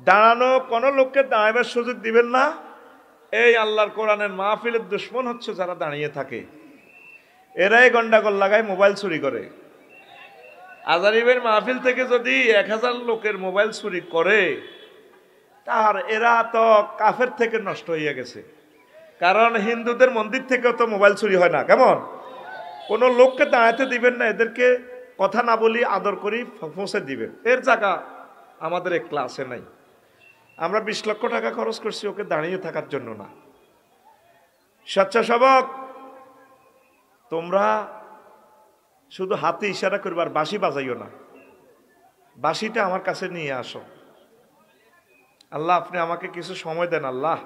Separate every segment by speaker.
Speaker 1: দাঁড়ানো কোনো লোককে দাঁড়াবার সুযোগ দিবেন না। এই আল্লাহর কোরআনের মাহফিলের দুশ্মন হচ্ছে যারা দাঁড়িয়ে থাকে, এরাই গন্ডাগোল লাগায়, মোবাইল চুরি করে। আজারিবের মাহফিল থেকে যদি 1000 লোকের মোবাইল চুরি করে, তার এরা তো কাফের থেকে নষ্ট হয়ে গেছে। কারণ হিন্দুদের মন্দির থেকেও তো মোবাইল চুরি হয় না। কেমন? কোনো লোককে দাঁড়াতে দিবেন না, এদেরকে কথা না বলি আদর করি পৌঁছে দিবেন। এর জায়গা আমাদের এক ক্লাসে নাই। আমরা 20 লক্ষ টাকা খরচ করছি ওকে দাঁড়িয়ে থাকার জন্য না। স্বেচ্ছাসেবক, তোমরা শুধু হাতে ইশারা করবার, বাঁশি বাজাইও না। বাঁশিটা আমার কাছে নিয়ে আসো। আল্লাহ আপনি আমাকে কিছু সময় দেন। আল্লাহ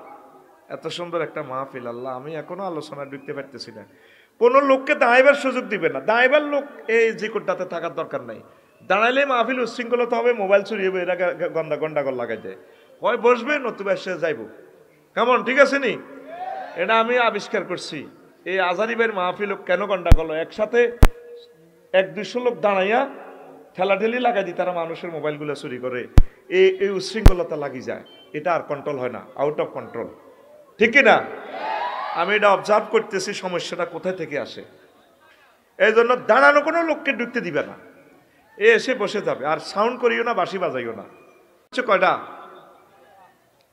Speaker 1: এত সুন্দর একটা মাহফিল, আল্লাহ আমি এখনো আলোচনা ঢুকতে পারতেছি না। কোনো লোককে দাঁড়াইবার সুযোগ দিবে না। দাঁড়াইবার লোক এই জিকুরটাতে থাকার দরকার নাই। দাঁড়াইলে মাহফিল উচ্ছৃঙ্খলতা হবে, মোবাইল চুরি হবে, এরা গন্ডাগোল লাগাই দেয়। হয় বসবে নতুবা সে যাইব। কেমন? ঠিক আছে নি? এটা আমি আবিষ্কার করছি। এই আজারিবের মাহফিল কেন গন্ডাগোল? একসাথে 100-200 লোক দাঁড়াইয়া ঠেলাঠেলি লাগাই দিই, তারা মানুষের মোবাইলগুলো চুরি করে। এই উচ্ছৃঙ্খলতা লাগি যায়, এটা আর কন্ট্রোল হয় না, আউট অফ কন্ট্রোল। ঠিক কিনা? আমি এটা অবজার্ভ করতেছি, সমস্যাটা কোথায় থেকে আসে। এই জন্য দাঁড়ানো কোনো লোককে ঢুকতে দিবে না, এ এসে বসে যাবে। আর সাউন্ড করিও না, বাঁশি বাজাইও না। কয়টা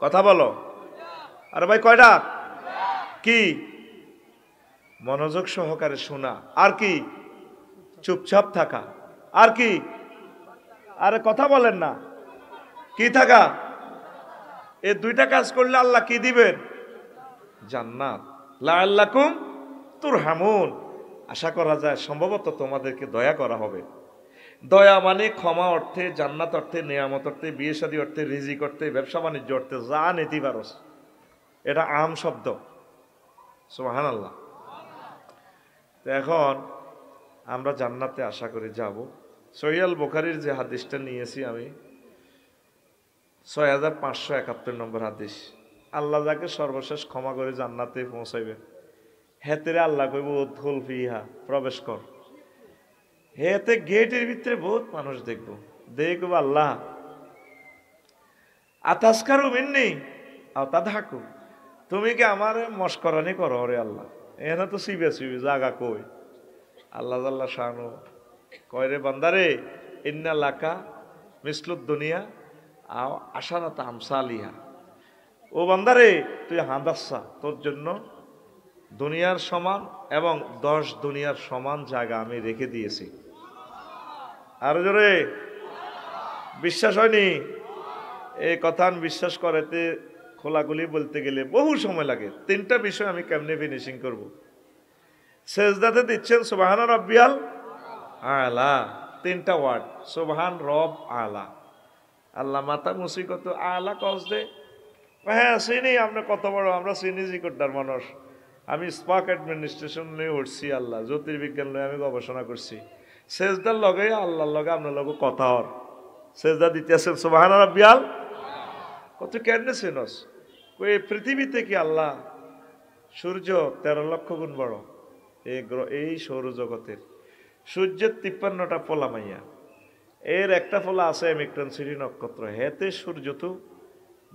Speaker 1: কথা বলো? আর ভাই কয়টা? কি? মনোযোগ সহকারে শোনা। আর কি? চুপচাপ থাকা। আর কি? আরে কথা বলেন না। কি থাকা? এই দুইটা কাজ করলে আল্লাহ কি দিবেন? জান্নাত। লাআল্লাকুম তুরহামুন। আশা করা যায় সম্ভবত তোমাদেরকে দয়া করা হবে। দয়া মানে ক্ষমা অর্থে, জান্নাত অর্থে, নিয়ামত অর্থে, বিয়ে শাদী অর্থে, রিজিক অর্থে, ব্যবসা বাণিজ্য অর্থে, যা নীতি পারস, এটা আম শব্দ। সুবহানাল্লাহ। তো এখন আমরা জান্নাতে আশা করে যাব। সহিহ বুখারীর যে হাদিসটা নিয়েছি আমি, 6571 নম্বর হাদিস। আল্লাহ যাকে সর্বশেষ ক্ষমা করে জান্নাতে পৌঁছাইবে, হেতেরে আল্লাহ কইব উদখুল ফিহা, প্রবেশ কর। হেতে গেটের ভিতরে বহুত মানুষ দেখবো, দেখব আল্লাহ আতাসকারু মিন্নি আও তাদহাকু, তুমি কি আমার মস্করানি করো রে আল্লাহ? এখানে তো সিবে জাগা কই। আল্লাহ আল্লাহ শানু কয় রে বান্দারে, ইন্না লাকা মিসলুদ দুনিয়া আও আশারাত আমসালিহা। ও বান্দারে, তুই হাদাসা, তোর জন্য দুনিয়ার সমান এবং 10 দুনিয়ার সমান জায়গা আমি রেখে দিয়েছি। আরো জোরে বিশ্বাস হয়নি? এই কথা বিশ্বাস করাতে খোলাগুলি বলতে গেলে বহু সময় লাগে। 3টা বিষয় আমি কেমনে ফিনিশিং করব। সেজদাতে দিচ্ছেন সুবহান রাব্বিয়াল আলা, 3টা ওয়ার্ড, সুবহান রব আলা। আল্লাহ মাথা মুসি কত আলা কস দে। হ্যাঁ চিনি, আপনি কত বড়, আমরা চিনি জিকোড্ডার মানুষ। আমি স্পাক অ্যাডমিনিস্ট্রেশন নিয়ে উঠছি, আল্লাহ জ্যোতির্বিজ্ঞান নিয়ে আমি গবেষণা করছি। সেজদার লগে আল্লাহর লগে আপনার লগে কথা হর, সেজদা দিতেছেন সুবহান রাব্বিয়াল। কত কেমনে চেনস? এই পৃথিবীতে কি আল্লাহ সূর্য 13 লক্ষ গুণ বড়। এই সৌরজগতের সূর্যের 53টা পোলা মাইয়া, এর একটা পোলা আছে অ্যামিক্রন সিরি নক্ষত্র, হেতে সূর্য তো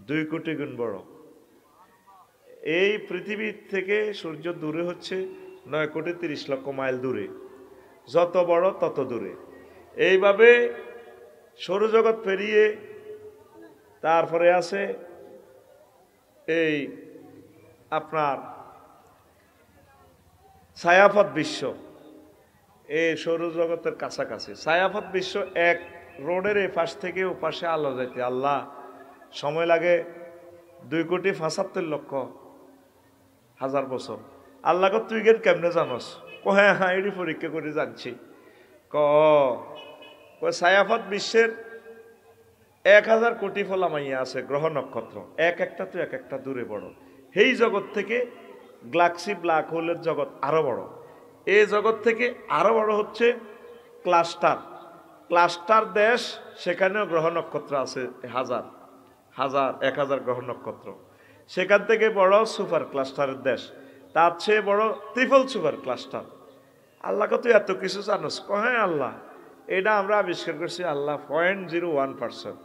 Speaker 1: 2 কোটি গুণ বড়। এই পৃথিবী থেকে সূর্য দূরে হচ্ছে 9 কোটি 30 লক্ষ মাইল দূরে। যত বড় তত দূরে। এইভাবে সৌরজগৎ পেরিয়ে তারপরে আছে এই আপনার ছায়াপথ বিশ্ব। এই সৌরজগতের কাছাকাছি ছায়াপথ বিশ্ব, এক রোডের এই পাশ থেকে ও পাশে আলো যাইতে আল্লাহ সময় লাগে 2 কোটি 75 লক্ষ হাজার বছর। আল্লাহ তুই গেন কেমনে জানস? হ্যাঁ হ্যাঁ এটি পরীক্ষা করে জানছি। ছায়াপথ বিশ্বের 1000 কোটি ফলা মাইয়া আছে গ্রহ নক্ষত্র, এক একটা তো এক একটা দূরে বড়। এই জগৎ থেকে গ্যালাক্সি ব্ল্যাক হোলের জগৎ আরো বড়। এই জগৎ থেকে আরো বড় হচ্ছে ক্লাস্টার। ক্লাস্টার দেশ, সেখানেও গ্রহ নক্ষত্র আছে 1000 গ্রহ নক্ষত্র। সেখান থেকে বড় সুপার ক্লাস্টারের দেশ, তার চেয়ে বড় ট্রিপল সুপার ক্লাস্টার। আল্লাহকে তুই এত কিছু জানোস? হ্যাঁ আল্লাহ, এটা আমরা আবিষ্কার করছি আল্লাহ 0.01%।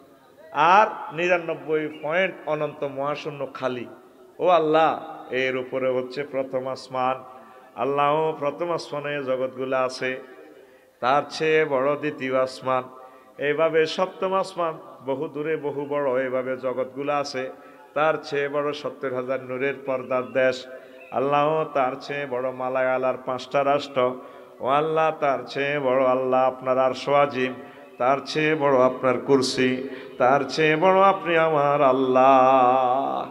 Speaker 1: আর 99 পয়েন্ট অনন্ত মহাশূন্য খালি। ও আল্লাহ, এর উপরে হচ্ছে প্রথম আসমান। আল্লাহ, প্রথম আসমানে জগৎগুলো আছে, তার চেয়ে বড় দ্বিতীয় আসমান, এইভাবে সপ্তম আসমান বহু দূরে বহু বড়, এইভাবে জগৎগুলো আছে, তার চেয়ে বড় 70,000 নূরের পর্দার দেশ। আল্লাহ, তার চেয়ে বড় মালায়ালার 5টা রাষ্ট্র। ও আল্লাহ, তার চেয়ে বড় আল্লাহ আপনার আরশ আজিম, তার চেয়ে বড় আপনার কুরসি, তার চেয়ে বড় আপনি আমার আল্লাহ।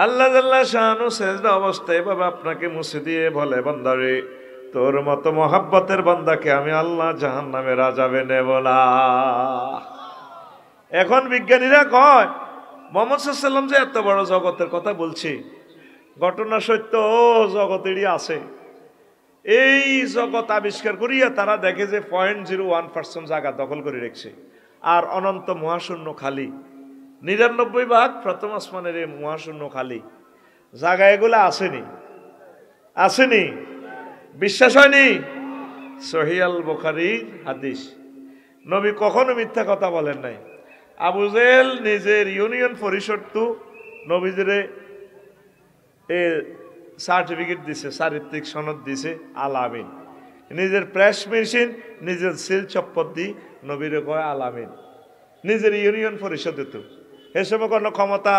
Speaker 1: আল্লাহ জাল্লা শানু সেজদা অবস্থায় এভাবে আপনাকে মুছে দিয়ে বলে, বান্দারে, তোর মতো মহাব্বতের বান্দাকে আমি আল্লাহ জাহান্নামের আযাবে নেব না। এখন বিজ্ঞানীরা কয় মুহাম্মদ সাল্লাল্লাহু আলাইহি ওয়াসাল্লাম যে এত বড় জগতের কথা বলছি, ঘটনা সত্য, জগতেরই আছে। এই জগৎ আবিষ্কার করিয়া তারা দেখে যে 0.01% জায়গা দখল করে রেখেছে, আর অনন্ত মহাশূন্য খালি। 99 প্রথম আসমানের এই মহাশূন্য খালি, জায়গা এগুলা আসেনি, আসেনি, বিশ্বাস হয়নি? সহিহ আল বুখারী হাদিস। নবী কখনো মিথ্যা কথা বলেন নাই। আবু জেহেল নিজের ইউনিয়ন পরিষদ তো নবীদের সার্টিফিকেট দিছে, চারিত্রিক সনদ দিছে আলামিন। নিজের প্রেস মেশিন, নিজের সিল চপ্পর দি নবীরে কয় আলামিন, নিজের ইউনিয়ন পরিষদে। তো এ সময় কোনো ক্ষমতা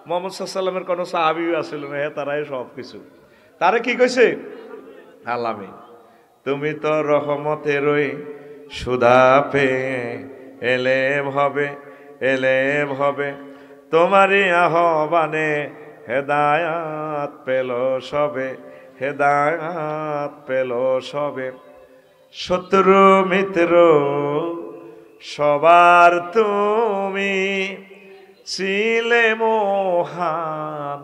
Speaker 1: মুহাম্মদ সাল্লাল্লাহু আলাইহি ওয়াসাল্লামের কোনো সাহাবীও আসছিল না, হ্যাঁ তারাই সব কিছু। তারা কি কইছে? আলামিন। তুমি তো রহমতেরই সুধা পেয়ে এলেম হবে, এলেম হবে, তোমারই আহ্বানে হেদায়াত পেল সবে, হেদায়াত পেল সবে। শত্রু মিত্র সবার তুমি ছিলে মহান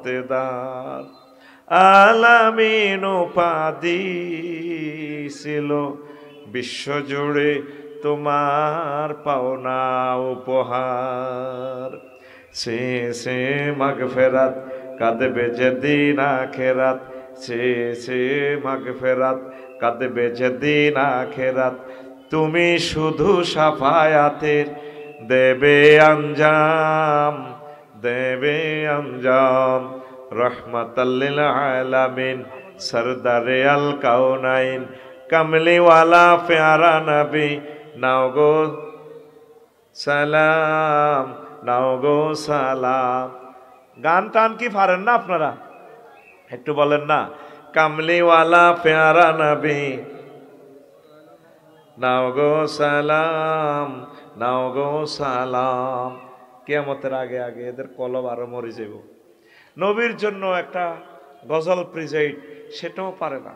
Speaker 1: আমানতেদার। আলামিন উপাধি ছিল বিশ্বজুড়ে তোমার পাওনা উপহার। সে সে মাগফিরাত কাঁদবে যেদিন আখিরাত, সে সে মাগফিরাত কাঁদবে যেদিন আখিরাত। তুমি শুধু সাফায়াতের দেবে আঞ্জাম, দেবে আঞ্জাম। রহমাতাল লিল আলামিন সরদারে আল কাউনাইন, কামলিওয়ালা প্যারা নবী, নাও গো সালাম, নাও গো সালাম। গান টান কি পারেন না আপনারা? একটু বলেন না, কামলিওয়ালা প্যারা নবী, নাও গো সালাম, নাও গো সালাম। কিয়ামতের আগে আগে এদের কলব আরো মরে যাব। নবীর জন্য একটা গজল প্রিজাইড, সেটাও পারে না।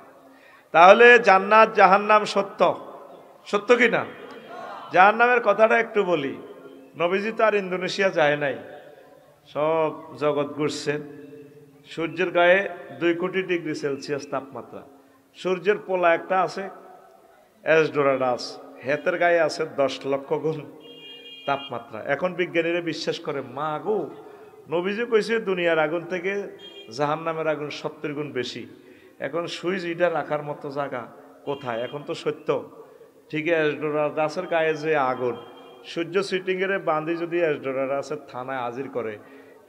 Speaker 1: তাহলে জান্নাত জাহান্নাম সত্য, সত্য কি না? জাহান্নামের কথাটা একটু বলি। নবীজি তো আর ইন্দোনেশিয়া যায় নাই, সব জগৎ ঘুরছেন। সূর্যের গায়ে 2 কোটি ডিগ্রি সেলসিয়াস তাপমাত্রা। সূর্যের পোলা একটা আছে এসডোরাডাস, হেতের গায়ে আছে 10 লক্ষ গুণ তাপমাত্রা। এখন বিজ্ঞানীরা বিশ্বাস করে, মা গো, নবীজি কইছে দুনিয়ার আগুন থেকে জাহান্নামের আগুন 70 গুণ বেশি। এখন সুইচ ইটা রাখার মতো জায়গা কোথায়? এখন তো সত্য ঠিকই এসডোরাডাসের গায়ে যে আগুন, সূর্য সিটিংয়ের বান্ধি যদি এসডোরাডাসের থানায় হাজির করে,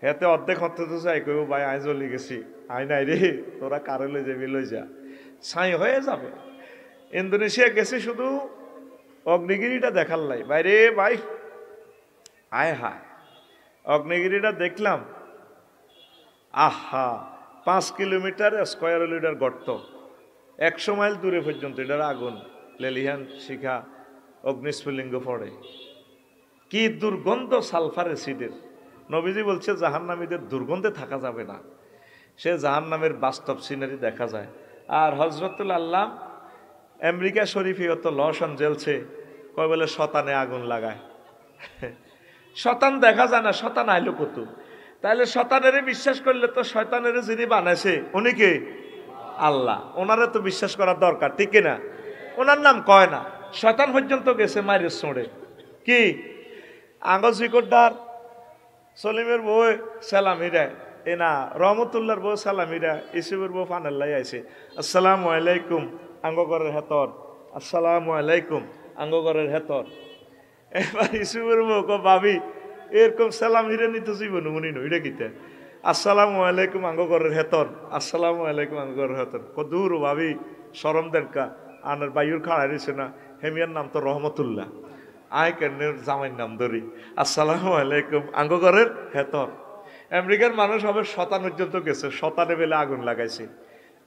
Speaker 1: হেতে অর্ধেক হতে তো চাই, কইব ভাই আই চলে গেছি, আই নাই রে, তোরা কারে লই যাবি লই যা, ছাই হয়ে যাবে। ইন্দোনেশিয়া গেছি শুধু অগ্নিগিরিটা দেখার লাই, বাইরে ভাই আয় হায়, অগ্নিগিরিটা দেখলাম, আহা, 5 কিলোমিটার স্কোয়ার লিটার গর্ত, 100 মাইল দূরে পর্যন্ত এটার আগুন, লেলিহান শিখা অগ্নিস্ফুলিঙ্গ পড়ে। কি দুর্গন্ধ সালফার অ্যাসিডের! নবীজি বলছে জাহান্নামীদের দুর্গন্ধে থাকা যাবে না। সে জাহান্নামের বাস্তব সিনারি দেখা যায়। আর হজরতুল আল্লাহ আমেরিকা শরীফে অত লসন জ্বলছে, কয় বলে শতানে আগুন লাগায়। শতান দেখা যায় না, শতান আইলো কত? তাহলে শতানের বিশ্বাস করলে তো শয়তানের যিনি বানাইছে উনি কে? আল্লাহ। ওনারে তো বিশ্বাস করার দরকার, ঠিক কিনা? ওনার নাম কয় না, শয়তান পর্যন্ত গেছে মায়ের সোঁড়ে। কি আঙ্গল শিকড়দার সলিমের বউ সালামিরা, এ না রহমতুল্লাহর বউ সালামিরা, ইসুবের বউ ফানাল্লাই আইছে, আসসালামু আলাইকুম আঙ্গগরের হেতর, আসসালামু আলাইকুম আঙ্গগরের হেতর। এবার ইসুফের মুখ ভাবি এরকম সালাম হিরে নিতে জীবন উনি নইরে কিতে আসসালামু আলাইকুম আঙ্গ ঘরের হেতন আসসালামু আলাইকুম আঙ্গ ঘরের হেতন দূর ভাবি সরম দেনকা আনার বাইর খাড়া রয়েছে না হেমিয়ার নাম তো রহমতুল্লাহ আয় কেনের জামাইয়ের নাম ধরি আসসালামু আলাইকুম আঙ্গ ঘরের হেতন আমেরিকার মানুষ হবে শতান পর্যন্ত গেছে শতানে বেলে আগুন লাগাইছে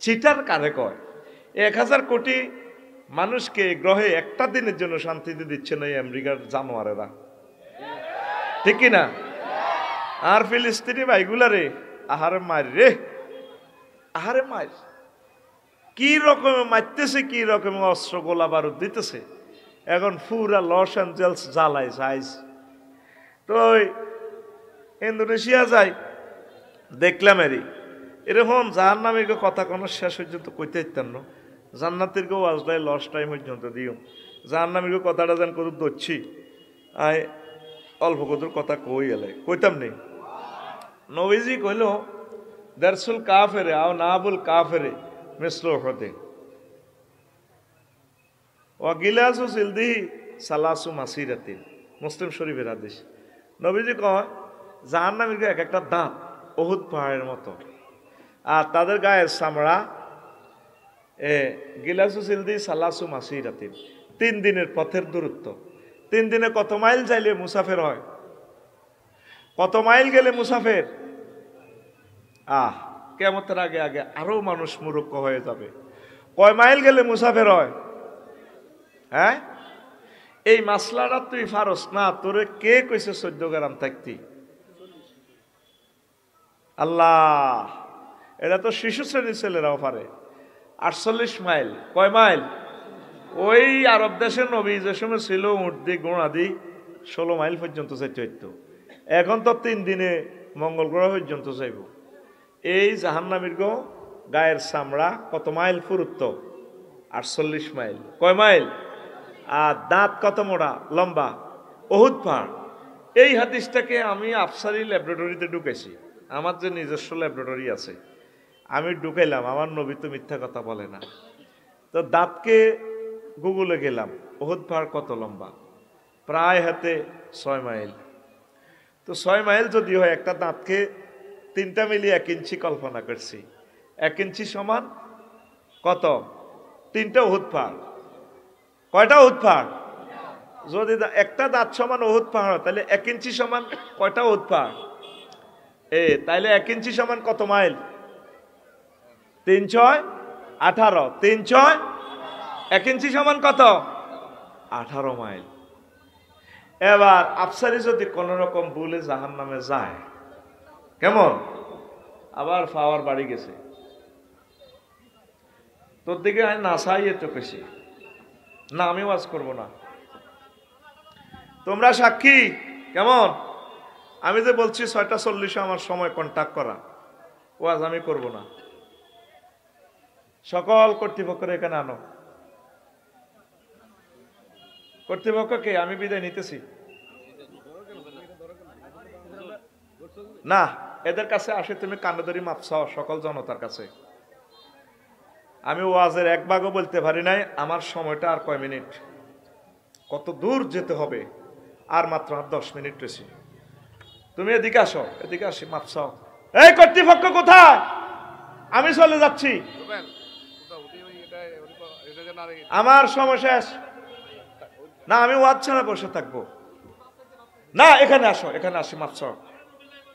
Speaker 1: চিটার কারে কয় 1000 কোটি মানুষকে গ্রহে একটা দিনের জন্য শান্তিতে দিচ্ছে না এই আমেরিকার জানোয়ারেরা ঠিক কিনা আর ফিলিস্তিনি ভাইগুলারে আহারে মার রে আহারে মার কি রকমে মারতেছে কি রকম অস্ত্র গোলা বারুদ দিতেছে এখন পুরা লস অ্যাঞ্জেলস জ্বালাই সাইজ তো ইন্দোনেশিয়া যাই দেখলাম এরকম জাহান্নামের কথা কোনো শেষ পর্যন্ত কইতে ইত্যান না জান্নাতের কেউ আজদায় লস টাইম পর্যন্ত দিও জাহান্নামের কথাটা যেন কত ধরছি আয় অল্প কদুর কথা কই এলে কইতাম নেই নবীজি কইল দারসুল কাফেরে আও নাবুল কাফেরে মিসলো হতে ও গিলাসু সিলদি সালাসু মাসিরাতিন মুসলিম শরীফের হাদিস নবীজি কয় জাহান্নামীর এক একটা দাঁত উহুদ পাহাড়ের মতো আর তাদের গায়ের চামড়া গিলাসু সিলদি সালাসু মাসিরাতিন 3 দিনের পথের দূরত্ব 3 দিনে কত মাইল যাইলে মুসাফের হয় কত মাইল গেলে মুসাফের কিয়ামতের আগে আগে আরো মানুষ মুরুক্ষ হয়ে যাবে কয় মাইল গেলে মুসাফের হয় হ্যাঁ এই মাসলাটা তুই ফারস না তোরে কে কইছে 14 গ্রাম থাকতি আল্লাহ এটা তো শিশু শ্রেণীর ছেলেরাও পারে 48 মাইল কয় মাইল ওই আরব দেশের নবী যে সময় ছিল উঠ দি গোড়া দি 16 মাইল পর্যন্ত যাইতে হইতো এখন তো 3 দিনে মঙ্গল গ্রহ পর্যন্ত যাইব এই জাহান্নামীর গো গায়ের চামড়া কত মাইল পুরুত্ব 48 মাইল কয় মাইল আর দাঁত কত মোড়া লম্বা উহুদ পাহাড় এই হাদিসটাকে আমি আফসারি ল্যাবরেটরিতে ঢুকেছি আমার যে নিজস্ব ল্যাবরেটরি আছে আমি ঢুকাইলাম আমার নবী তো মিথ্যা কথা বলে না তো দাঁতকে গুগলে গেলাম উহুদ পাহাড় কত লম্বা প্রায় হাতে 6 মাইল তো 6 মাইল যদি হয় একটা দাঁতকে 3টা মিলিয়ে 1 ইঞ্চি কল্পনা করছি 1 ইঞ্চি সমান কত 3টা উহুদ পাহাড় কয়টা উহুদ পাহাড় যদি একটা দাঁত সমান উহুদ পাহাড় তাহলে 1 ইঞ্চি সমান কয়টা উহুদ পাহাড় তাইলে 1 ইঞ্চি সমান কত মাইল 3 6 18 3 6 1 ইঞ্চি সমান কত 18 মাইল এবার আফসারি যদি কোন রকম ভুলে জাহান্নামে যায় কেমন আবার পাওয়ার বাড়ি গেছে তোর দিকে আমি না চাইয়ে চোখেছি না আমি ওয়াজ করব না তোমরা সাক্ষী কেমন আমি যে বলছি 6টা 40 আমার সময় কন্টাক্ট করা ওয়াজ আমি করব না সকল কর্তৃপক্ষের এখানে আনো কর্তৃপক্ষকে আমি বিদায় নিতেছি না এদের কাছে আসে তুমি কান্নাদরি মাপছাও সকল জনতার কাছে আমি ওয়াজের 1 ভাগও বলতে পারি নাই আমার সময়টা আর কয় মিনিট কত দূর যেতে হবে আর মাত্র 10 মিনিট রয়েছে তুমি এদিকে আসো এদিকে আসি মাপছাও এই কর্তৃপক্ষ কোথায় আমি চলে যাচ্ছি আমার সময় শেষ না আমি ওয়াজ ছাড়া বসে থাকবো না এখানে আসো এখানে আসি মাপছাও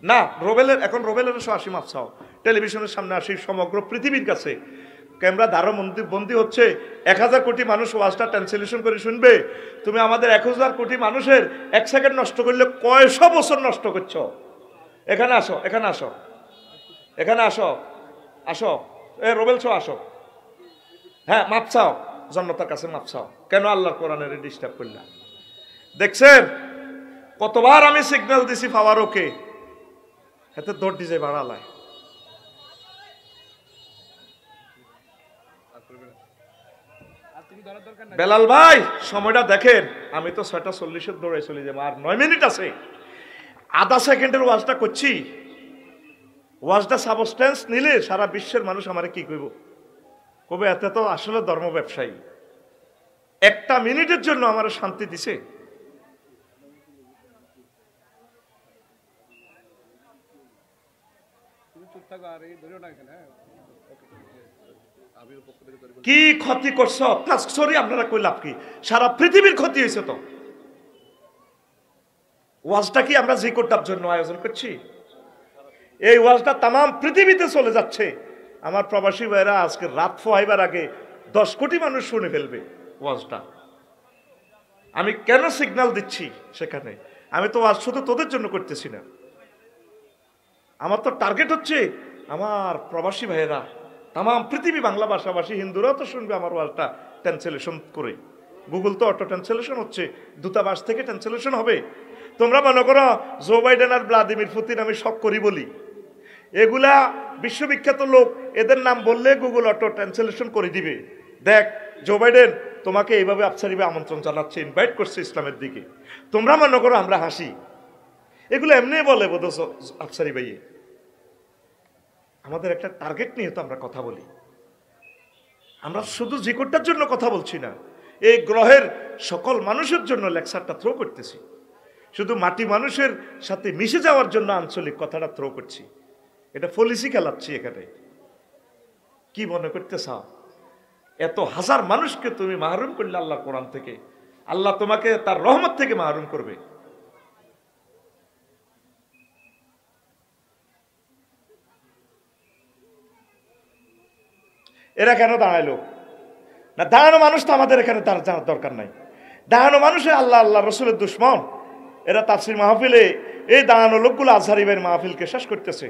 Speaker 1: না রোবেলের এখন রোবেলের আসি মাপছাও টেলিভিশনের সামনে আসি সমগ্র পৃথিবীর কাছে ক্যামেরা ধারো বন্দি হচ্ছে 1000 কোটি মানুষ ওয়াজটা ট্রান্সলেশন করে শুনবে তুমি আমাদের 1000 কোটি মানুষের 1 সেকেন্ড নষ্ট করলে কয়শো বছর নষ্ট করছো এখানে আসো এখানে আসো এখানে আসো আসো রোবেল শো আসো হ্যাঁ মাপ চাও জনতার কাছে মাপ চাও কেন আল্লাহর কোরআনের ডিস্টার্ব করলাম দেখছেন কতবার আমি সিগন্যাল দিছি ফাওয়ারোকে এতে দৌড় দিছে বাড়ালায় বেলাল ভাই সময়টা দেখেন আমি তো 6টা 40 দৌড়াই চলে যাবো আর 9 মিনিট আছে আধা সেকেন্ডের ওয়াজটা করছি ওয়াজটা সাবস্টেন্স নিলে সারা বিশ্বের মানুষ আমারে কি কইব কবে এত তো আসলে ধর্ম ব্যবসায়ী 1টা মিনিটের জন্য আমার শান্তি দিছে কি ক্ষতি করছ? সরি, আপনারা কই লাভ কি? সারা পৃথিবীর ক্ষতি হয়েছে তো। ওয়াজটা কি আমরা যে কোটার জন্য আয়োজন করছি? এই ওয়াজটা তাম পৃথিবীতে চলে যাচ্ছে। আমার প্রবাসী ভাইরা আজকে রাত ফোয়াইবার আগে 10 কোটি মানুষ শুনে ফেলবে ওয়াজটা। আমি কেন সিগন্যাল দিচ্ছি সেখানে? আমি তো ওয়াজ শুধু তোদের জন্য করতেছি না, আমার তো টার্গেট হচ্ছে আমার প্রবাসী ভাইয়েরা, তাম পৃথিবী বাংলা ভাষাভাষী হিন্দুরাও তো শুনবে আমার ওয়াজটা ট্রান্সলেশন করে। গুগল তো অটো ট্রান্সলেশন হচ্ছে, দূতাবাস থেকে ট্রান্সলেশন হবে। তোমরা মনে করো জো বাইডেন আর ভ্লাদিমির পুতিন আমি শখ করি বলি, এগুলা বিশ্ববিখ্যাত লোক, এদের নাম বললে গুগল অটো ট্রান্সলেশন করে দিবে। দেখ জো বাইডেন তোমাকে এইভাবে আফসারিবে আমন্ত্রণ জানাচ্ছে, ইনভাইট করছে ইসলামের দিকে। তোমরা মনে করো আমরা হাসি, এগুলো এমনি বলে বোধ আফসারি ভাইয়ে। আমাদের একটা টার্গেট নিয়ে তো আমরা কথা বলি। আমরা শুধু জিকোরটার জন্য কথা বলছি না, এই গ্রহের সকল মানুষের জন্য লেকচারটা থ্রো করতেছি। শুধু মাটি মানুষের সাথে মিশে যাওয়ার জন্য আঞ্চলিক কথাটা থ্রো করছি। এটা পলিসি খেলাচ্ছি এখানে। কি মনে করতেছ? এত হাজার মানুষকে তুমি মাহরুম করলে আল্লাহর কোরআন থেকে, আল্লাহ তোমাকে তার রহমত থেকে মাহরুম করবে। এরা কেন দাঁড়াইলো না? দাঁড়ানো মানুষ তো আমাদের এখানে তার জানার দরকার নাই। দাঁড়ানো মানুষে আল্লাহ আল্লাহ রসুলের দুশ্মন। এরা তাফসীর মাহফিলে এই দাঁড়ানো লোকগুলো আজহারি ভাইয়ের মাহফিলকে শেষ করতেছে।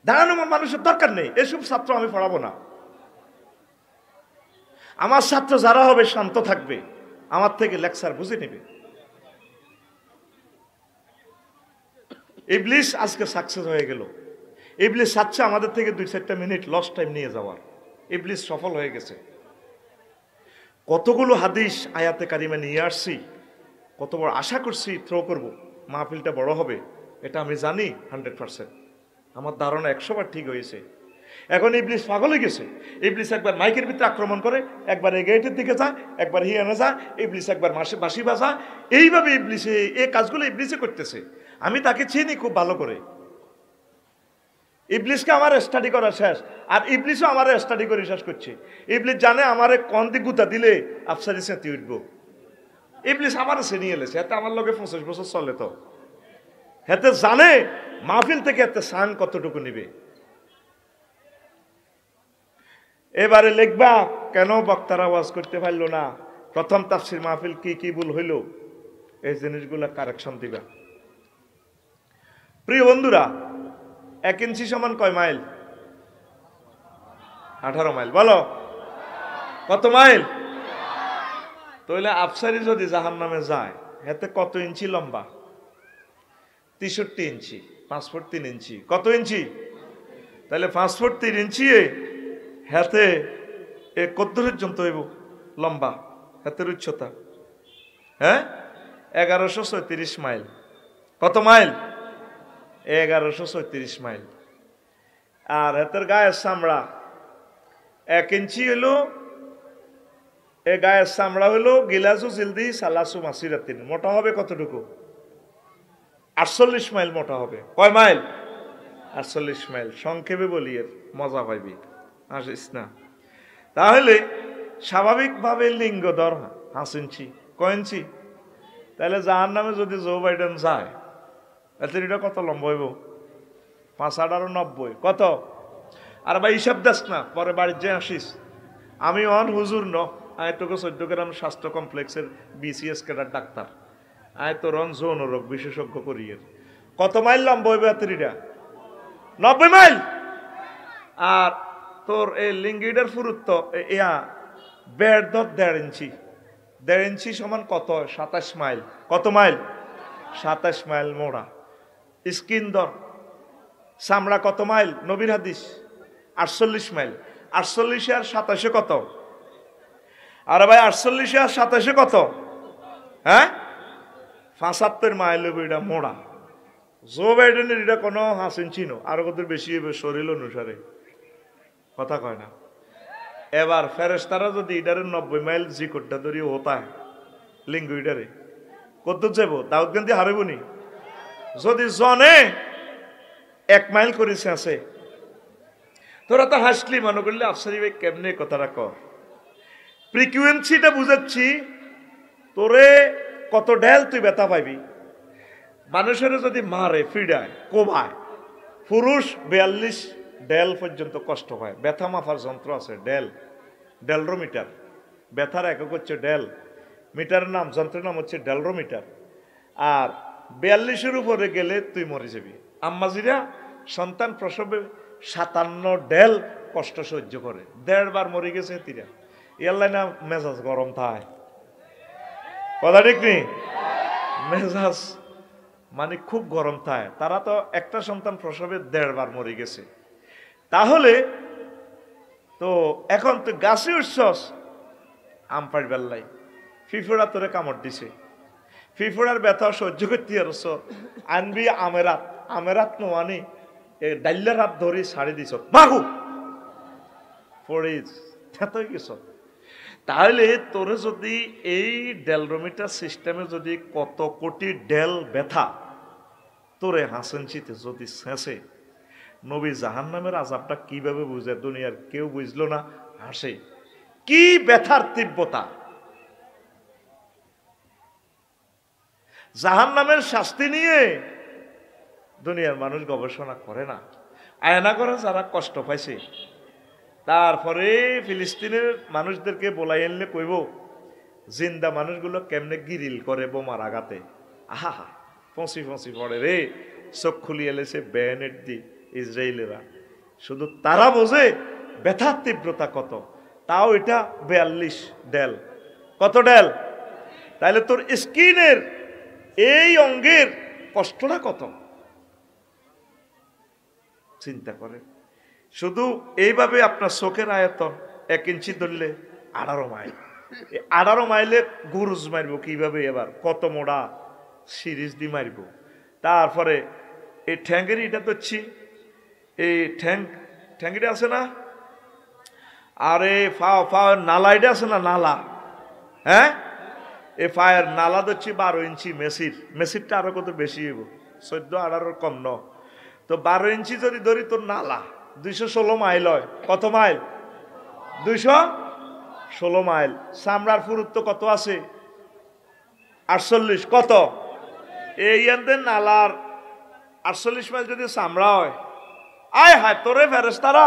Speaker 1: দাঁড়ানো মানুষের দরকার নেই, এসব ছাত্র আমি পড়াবো না। আমার ছাত্র যারা হবে শান্ত থাকবে, আমার থেকে লেকচার বুঝে নেবে। ইবলিস আজকে সাকসেস হয়ে গেল। ইবলিস চাচ্ছে আমাদের থেকে 2-4টা মিনিট লস্ট টাইম নিয়ে যাওয়ার। ইবলিস সফল হয়ে গেছে। কতগুলো হাদিস আয়াতে কারিমা নিয়ে আসছি, কত বড় আশা করছি থ্রো করব, মাহফিলটা বড় হবে, এটা আমি জানি 100%। আমার ধারণা 100 বার ঠিক হয়েছে। এখন ইবলিস পাগল হয়ে গেছে। ইবলিস একবার মাইকের ভিতরে আক্রমণ করে, একবার এই গেটের দিকে যায়, একবার হিয়ানে যায়, ইবলিস একবার বাঁশি বাজায়। এইভাবে ইবলিসে এই কাজগুলো ইবলিসে করতেছে। আমি তাকে চিনি খুব ভালো করে। ইবলিসকে আমার স্টাডি করা শেষ, আর ইবলিসও আমার স্টাডি করে শেষ করছে। ইবলিস জানে আমারে কোন দিক গুতা দিলে আফসারি সেঁতি উঠবো। ইবলিস আমার নিয়ে এলেছে, এতে আমার লগে 25 বছর চলে। তো হেতে জানে মাহফিল থেকে এতে সান কতটুকু নিবে। এবারে লিখবা কেন বক্তারা ওয়াজ করতে পারলো না, প্রথম তাফসীর মাহফিল কি কি ভুল হইল, এই জিনিসগুলো কারেকশন দিবা। প্রিয় বন্ধুরা, 1 ইঞ্চি সমান কয় মাইল? 18 মাইল। বলো কত মাইল? তাহলে আফসারি যদি জাহান্নামে যায়, হেতে কত ইঞ্চি লম্বা? 63 ইঞ্চি। 5 ফুট 3 ইঞ্চি। কত ইঞ্চি? তাহলে 5 ফুট 3 ইঞ্চি হেতে এ কত পর্যন্ত হইব লম্বা? হেতের উচ্চতা হ্যাঁ 1134 মাইল। কত মাইল? 1134 মাইল। আর হেতের গায়ের চামড়া 1 ইঞ্চি হইলো। এ গায়ের চামড়া হইলো গিলাসু জিলদি সালাসু মাসিরাতিন। মোটা হবে কতটুকু? 48 মাইল মোটা হবে। কয় মাইল? 48 মাইল। সংক্ষেপে বলি, এর মজা পাইবি, আসিস না। তাহলে স্বাভাবিকভাবে লিঙ্গ ধর 5 ইঞ্চি। কয় ইঞ্চি? তাহলে জাহান্নামে যদি জো বাইডেন যায়, তাহলে এটা কত লম্বা হইব? 5 × 8 = 90। কত? আর ভাই হিসাব দেস না, পরে বাড়ির যে আসিস। আমি হুজুর ন, আয় তোকে 14 গ্রাম স্বাস্থ্য কমপ্লেক্সের BCS ক্যাডার ডাক্তার। আয় তো যৌন রোগ বিশেষজ্ঞ করিয়ে। কত মাইল লম্বা হইবে এতটা? 90 মাইল। আর তোর এই লিঙ্গিডের পুরুত্ব বেড় ধর 1.5 ইঞ্চি। 1.5 ইঞ্চি সমান কত? 27 মাইল। কত মাইল? 27 মাইল মোড়া। স্কিন ধর, চামড়া কত মাইল? নবীর হাদিস 48 মাইল। 48 আর 27 কত? আরে ভাই 48 আর 27 কত? হ্যাঁ 75 মাইল হবে এটা মোড়া। জো বাইডেনের এটা কোনো 5 ইঞ্চি নো, আরো কত বেশি হবে শরীর অনুসারে। কথা কয় না। এবার ফেরেশতারা যদি ইডারে 90 মাইল জিকোরটা ধরি হতায় লিঙ্গ ইডারে কত যাব? দাউদগঞ্জে হারবনি যদি জনে 1 মাইল করেছে আছে। তোরা তো হাসলি, মনে করলে আফসারি ভাই কেমনে কথাটা কর। ফ্রিকুয়েন্সিটা বুঝাচ্ছি, তোরে কত ঢেল তুই ব্যথা পাইবি। মানুষের যদি মারে, ফিডায়, কোবায়, পুরুষ 42 ডেল পর্যন্ত কষ্ট পায়। ব্যথা মাপার যন্ত্র আছে, ডেলরোমিটার। ব্যথার একক হচ্ছে ডেল, মিটারের নাম, যন্ত্রের নাম হচ্ছে ডেলরোমিটার। আর 42-এর উপরে গেলে তুই মরে যাবি। আম্মাজিরা সন্তান প্রসবে 57 ডেল কষ্ট সহ্য করে, 1.5 বার মরে গেছে তিরা। ইয়াল্লাই না মেজাজ গরম থাকে, কথা ঠিক নেই? মেজাজ মানে খুব গরম থাকে। তারা তো একটা সন্তান প্রসবে 1.5 বার মরে গেছে। তাহলে তো এখন তুই গাছে উঠছস, আম পাড়বার লাই, ফিফুড়া তোরে কামড় দিছে, ফিফুড়ার ব্যথা সহ্য করতে পারছ, আনবি আমেরাত নোয়ানি ডাইলার হাত ধরে ছাড়ি দিছ, মাগু পড়ে গেছ। তাহলে তোরে যদি এই ডেলরোমিটার সিস্টেমে যদি কত কোটি ডেল ব্যথা তোরে হাসেনচিতে যদি শেষে, নবী জাহান্নামের আযাবটা কিভাবে বুঝে দুনিয়ার কেউ বুঝলো না, হাসে। কি ব্যথার তীব্রতা! জাহান্নামের শাস্তি নিয়ে দুনিয়ার মানুষ গবেষণা করে না। আয়না করে যারা কষ্ট পাইছে, তারপরে ফিলিস্তিনের মানুষদেরকে বলাই আনলে কইব জিন্দা মানুষগুলো কেমনে গিরিল করে বোমার আঘাতে। আহা হা, ফসি পড়ে রে, চোখ খুলি এলেছে ব্যানেট দি ইসরায়েলেরা। শুধু তারা বোঝে ব্যথার তীব্রতা কত। তাও এটা 42 ডেল। কত ডেল? তাহলে তোর স্কিনের এই অঙ্গের কষ্টটা কত চিন্তা করে। শুধু এইভাবে আপনার চোখের আয়তন 1 ইঞ্চি ধরলে 18 মাইল। 18 মাইলে গুরুজ মারবো কিভাবে, এবার কত মোড়া সিরিজ দিয়ে মারব। তারপরে এই ঠ্যাঙ্গের এটা ধরছি, এই ঠ্যাঙ্গিটা আছে না, আর এই ফাওয়ার নালা এটা আছে না, নালা, হ্যাঁ, এই ফায়ার নালা ধরছি 12 ইঞ্চি মেসিরটা আরো কত বেশি হইব, 14-18 কম ন। তো 12 ইঞ্চি যদি ধরি তোর নালা 216 মাইল হয়। কত মাইল? 216 মাইল। চামড়ার পুরুত্ব কত আছে? 48। কত? এই নালার 48 মাইল যদি চামড়া হয়, আয় হায় তোরে ফেরেশতারা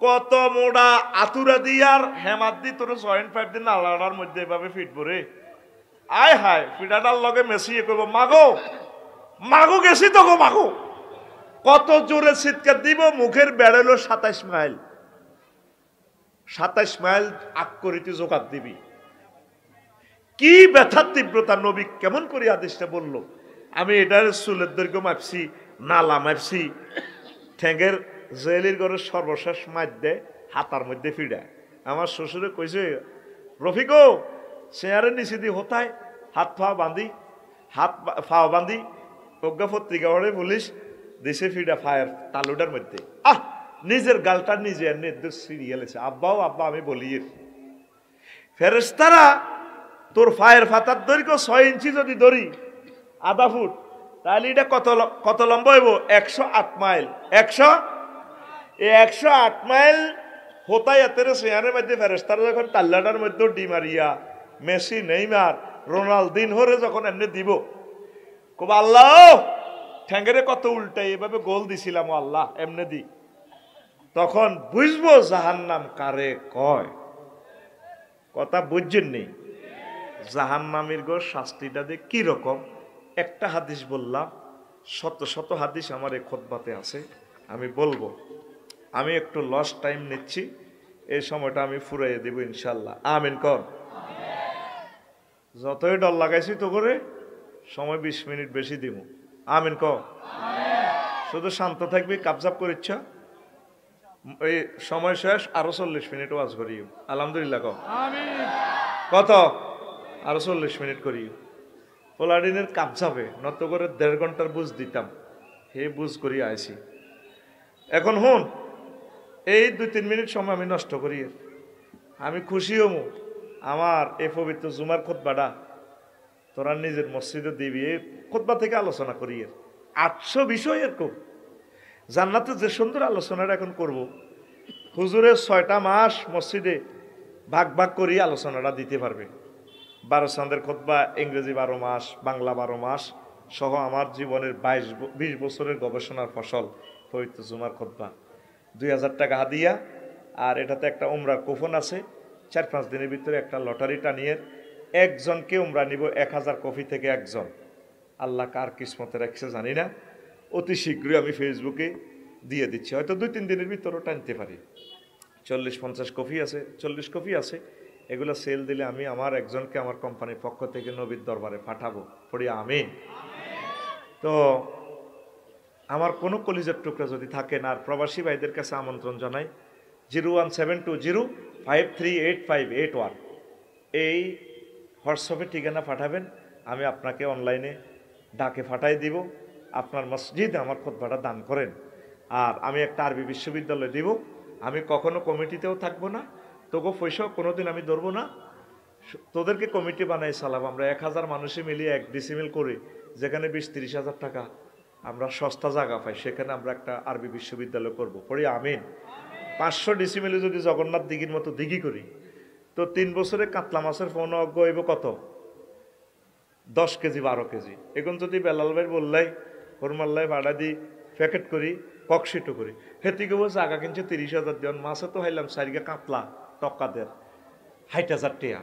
Speaker 1: কত মোড়া আতুরা দিয়ার হেমাত দি তোরে 6.5 দিন নালাটার মধ্যে এভাবে ফিটবো রে। আয় হায় ফিটাটার লগে মেসিয়ে কইব, মাগো গেছি তো গো মাগো। কত জোরে চিৎকার দিব, মুখের বেড়ালো 27 মাইল। 27 মাইল আগ করিতে জোকাত দিবি। কি ব্যথার তীব্রতা! নবী কেমন করে আদেশটা বললো। আমি এটার চুলের দৈর্ঘ্য মাপছি, নালা মাপছি, ঠ্যাঙ্গের জেলির ঘরের সর্বশেষ মাছ দেয় হাতার মধ্যে ফিডায়। আমার শ্বশুরে কইছে, রফিকো চেয়ারের নিচে দিয়ে হতায় হাত ফাও বান্ধি প্রজ্ঞা পত্রিকা পড়ে বলিস দেশে ফিডা ফায়ার তালুটার মধ্যে। নিজের গালটা নিজে সিরিয়ালেছে। আব্বা আমি বলি, ফেরেশতারা তোর ফায়ার ফাতার দৈর্ঘ্য 6 ইঞ্চি যদি ধরি, আধা ফুট, তাহলে এটা কত লম্বা হইব? 108 মাইল। 108 মাইল হোতাই এতের চেয়ারের মধ্যে ফেরেশতারা যখন তাল্লাটার মধ্যে ডিমারিয়া, মেসি, নেইমার, রোনালদিনহোরে যখন এমনি দিব, কব আল্লাহ ঠ্যাঙ্গেরে কত উল্টাই এভাবে গোল দিছিলাম আল্লাহ এমনি দি। তখন বুঝবো জাহান্নাম কারে কয়। কথা বুঝছেন নি? জাহান্নামীর গো শাস্তিটা দিয়ে কি রকম। একটা হাদিস বললাম, শত শত হাদিস আমার এই খুতবাতে আছে, আমি বলবো। আমি একটু লস টাইম নিচ্ছি, এই সময়টা আমি ফুরাইয়ে দেব ইনশাল্লাহ। আমিন কর। যতই ডর লাগাইছি তো করে সময় 20 মিনিট বেশি দিব। আমিন কর। শুধু শান্ত থাকবি, কাবজাব করে ইচ্ছা, ওই সময় শেষ, আরো 40 মিনিট ওয়াজ করি। আলহামদুলিল্লাহ কর। কত? আরো 40 মিনিট করি। পোলাডিনের কাবজাবে নত করে 1.5 ঘন্টার বুঝ দিতাম, হে বুঝ করি আইছি। এখন হুন, এই 2-3 মিনিট সময় আমি নষ্ট করি। আমি খুশি হমু আমার এই পবিত্র জুমার খুতবাটা তোরা নিজের মসজিদে দিবি। এই খুতবা থেকে আলোচনা করি 800 বিষয় এরকম জান্নাতে যে সুন্দর আলোচনাটা এখন করব, হুজুরের 6টা মাস মসজিদে ভাগ ভাগ করি আলোচনাটা দিতে পারবে। 12 চাঁদের খুতবা, ইংরেজি 12 মাস, বাংলা 12 মাস সহ আমার জীবনের 20 বছরের গবেষণার ফসল পবিত্র জুমার খুতবা। 2000 টাকা হাদিয়া, আর এটাতে একটা উমরার কুপন আছে। 4-5 দিনের ভিতরে একটা লটারি টানিয়ে একজনকে উমরা নিব, 1000 কপি থেকে একজন। আল্লাহ কার কিসমতে রাখছে জানি না, অতি শীঘ্রই আমি ফেসবুকে দিয়ে দিচ্ছি, হয়তো 2-3 দিনের ভিতরেও টানতে পারি। 40-50 কপি আছে, 40 কপি আছে। এগুলো সেল দিলে আমি আমার একজনকে আমার কোম্পানির পক্ষ থেকে নবীর দরবারে পাঠাবো, পড়ি আমিন। তো আমার কোনো কলিজার টুকরা যদি থাকেন, আর প্রবাসী ভাইদের কাছে আমন্ত্রণ জানাই, 01720538581 এই হোয়াটসঅ্যাপে ঠিকানা পাঠাবেন, আমি আপনাকে অনলাইনে ডাকে পাঠাই দিব। আপনার মসজিদে আমার খুতবাটা দান করেন। আর আমি একটা আরবি বিশ্ববিদ্যালয় দিব, আমি কখনো কমিটিতেও থাকবো না, তোকে পয়সাও কোনোদিন আমি ধরবো না, তোদেরকে কমিটি বানাই চালাবো। আমরা 1000 মানুষে মিলিয়ে 1 ডিসিমিল করি, যেখানে 20-30 হাজার টাকা আমরা সস্তা জায়গা পাই, সেখানে আমরা একটা আরবি বিশ্ববিদ্যালয় করবো, পড়ি আমিন। 500 ডিসিমিলে যদি জগন্নাথ দিঘির মতো দিঘি করি, তো 3 বছরে কাতলা মাছের ফোন অজ্ঞ হইব কত, 10 কেজি 12 কেজি। এখন যদি বেলাল ভাই বললাই হরমাল্লাই ভাড়া দিই প্যাকেট করি, ককশিটও করি, হেতিকে বলছে আগা কিনছে 30,000 দেন, মাছে তো হাইলাম সারিগা কাতলা টকাদের 60,000 টাকা।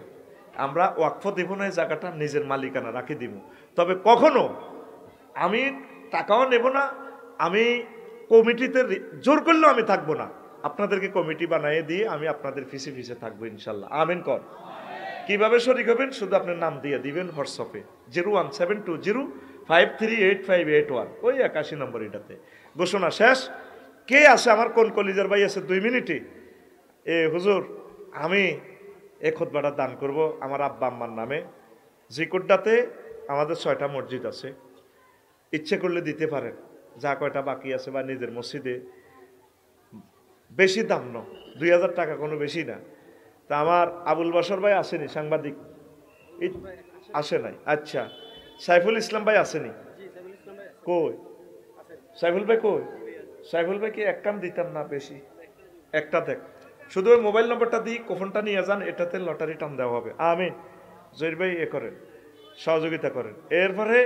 Speaker 1: আমরা ওয়াকফ দিব না, এই জায়গাটা নিজের মালিকানা রাখি দিব। তবে কখনো আমি টাকাও নেব না, আমি কমিটিতে জোর করলেও আমি থাকবো না, আপনাদেরকে কমিটি বানিয়ে দিয়ে আমি আপনাদের ফিসে ফিসে থাকবো ইনশাল্লাহ, আমিন কর। কিভাবে শরীক হবেন, শুধু আপনার নাম দিয়ে দিবেন হোয়াটসঅ্যাপে 01720538581, ওই 81 নম্বর এটাতে। ঘোষণা শেষ। কে আছে আমার, কোন কলিজার ভাই আছে 2 মিনিটে, এ হুজুর আমি এ খুতবাটা দান করব আমার আব্বা আম্মার নামে। জিকুরডাতে আমাদের 6টা মসজিদ আছে, ইচ্ছে করলে দিতে পারেন, যা কয়টা বাকি আছে, বা নিজের মসজিদে। বেশি দাম না, 2000 টাকা, কোনো বেশি না। তা আমার আবুল বাসর ভাই আসেনি, সাংবাদিক আসে নাই, আচ্ছা। সাইফুল ইসলাম ভাই আসেনি, কই সাইফুল ভাই, কই সাইফুল ভাই? কি এক কাম দিতাম না বেশি, একটা দেখ, শুধু ওই মোবাইল নম্বরটা দিই, কোফনটা নিয়ে যান, এটাতে লটারি টান দেওয়া হবে, আমিন। জহির ভাই এ করেন, সহযোগিতা করেন। এরপরে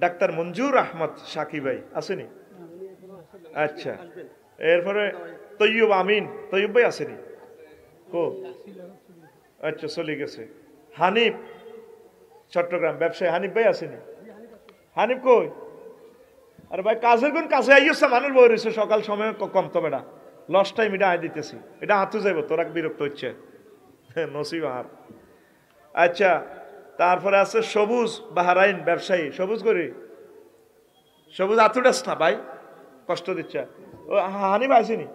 Speaker 1: ডাক্তার মঞ্জুর আহমদ সাকি ভাই আসেনি, আচ্ছা। এরপরে তৈয়ব আমিন, তৈয়ব ভাই আসেনি, কো আচ্ছা চলে গেছে। হানিফ চট্টগ্রাম ব্যবসায়ী, হানিফ ভাই আসেনি, হানিফ কই? আরে ভাই কাজের গুণ কাছে আইসা মানুষ বই রয়েছে, সকাল সময় কম তো বেটা, লস টাইম এটা আয় দিতেছি, এটা হাতু যাইব, তোরা বিরক্ত হচ্ছে নসিব আর। আচ্ছা, তারপরে আছে সবুজ বাহারাইন ব্যবসায়ী, সবুজ করি, সবুজ আতুডাস না ভাই, কষ্ট দিচ্ছে। ও হানিফ আসেনি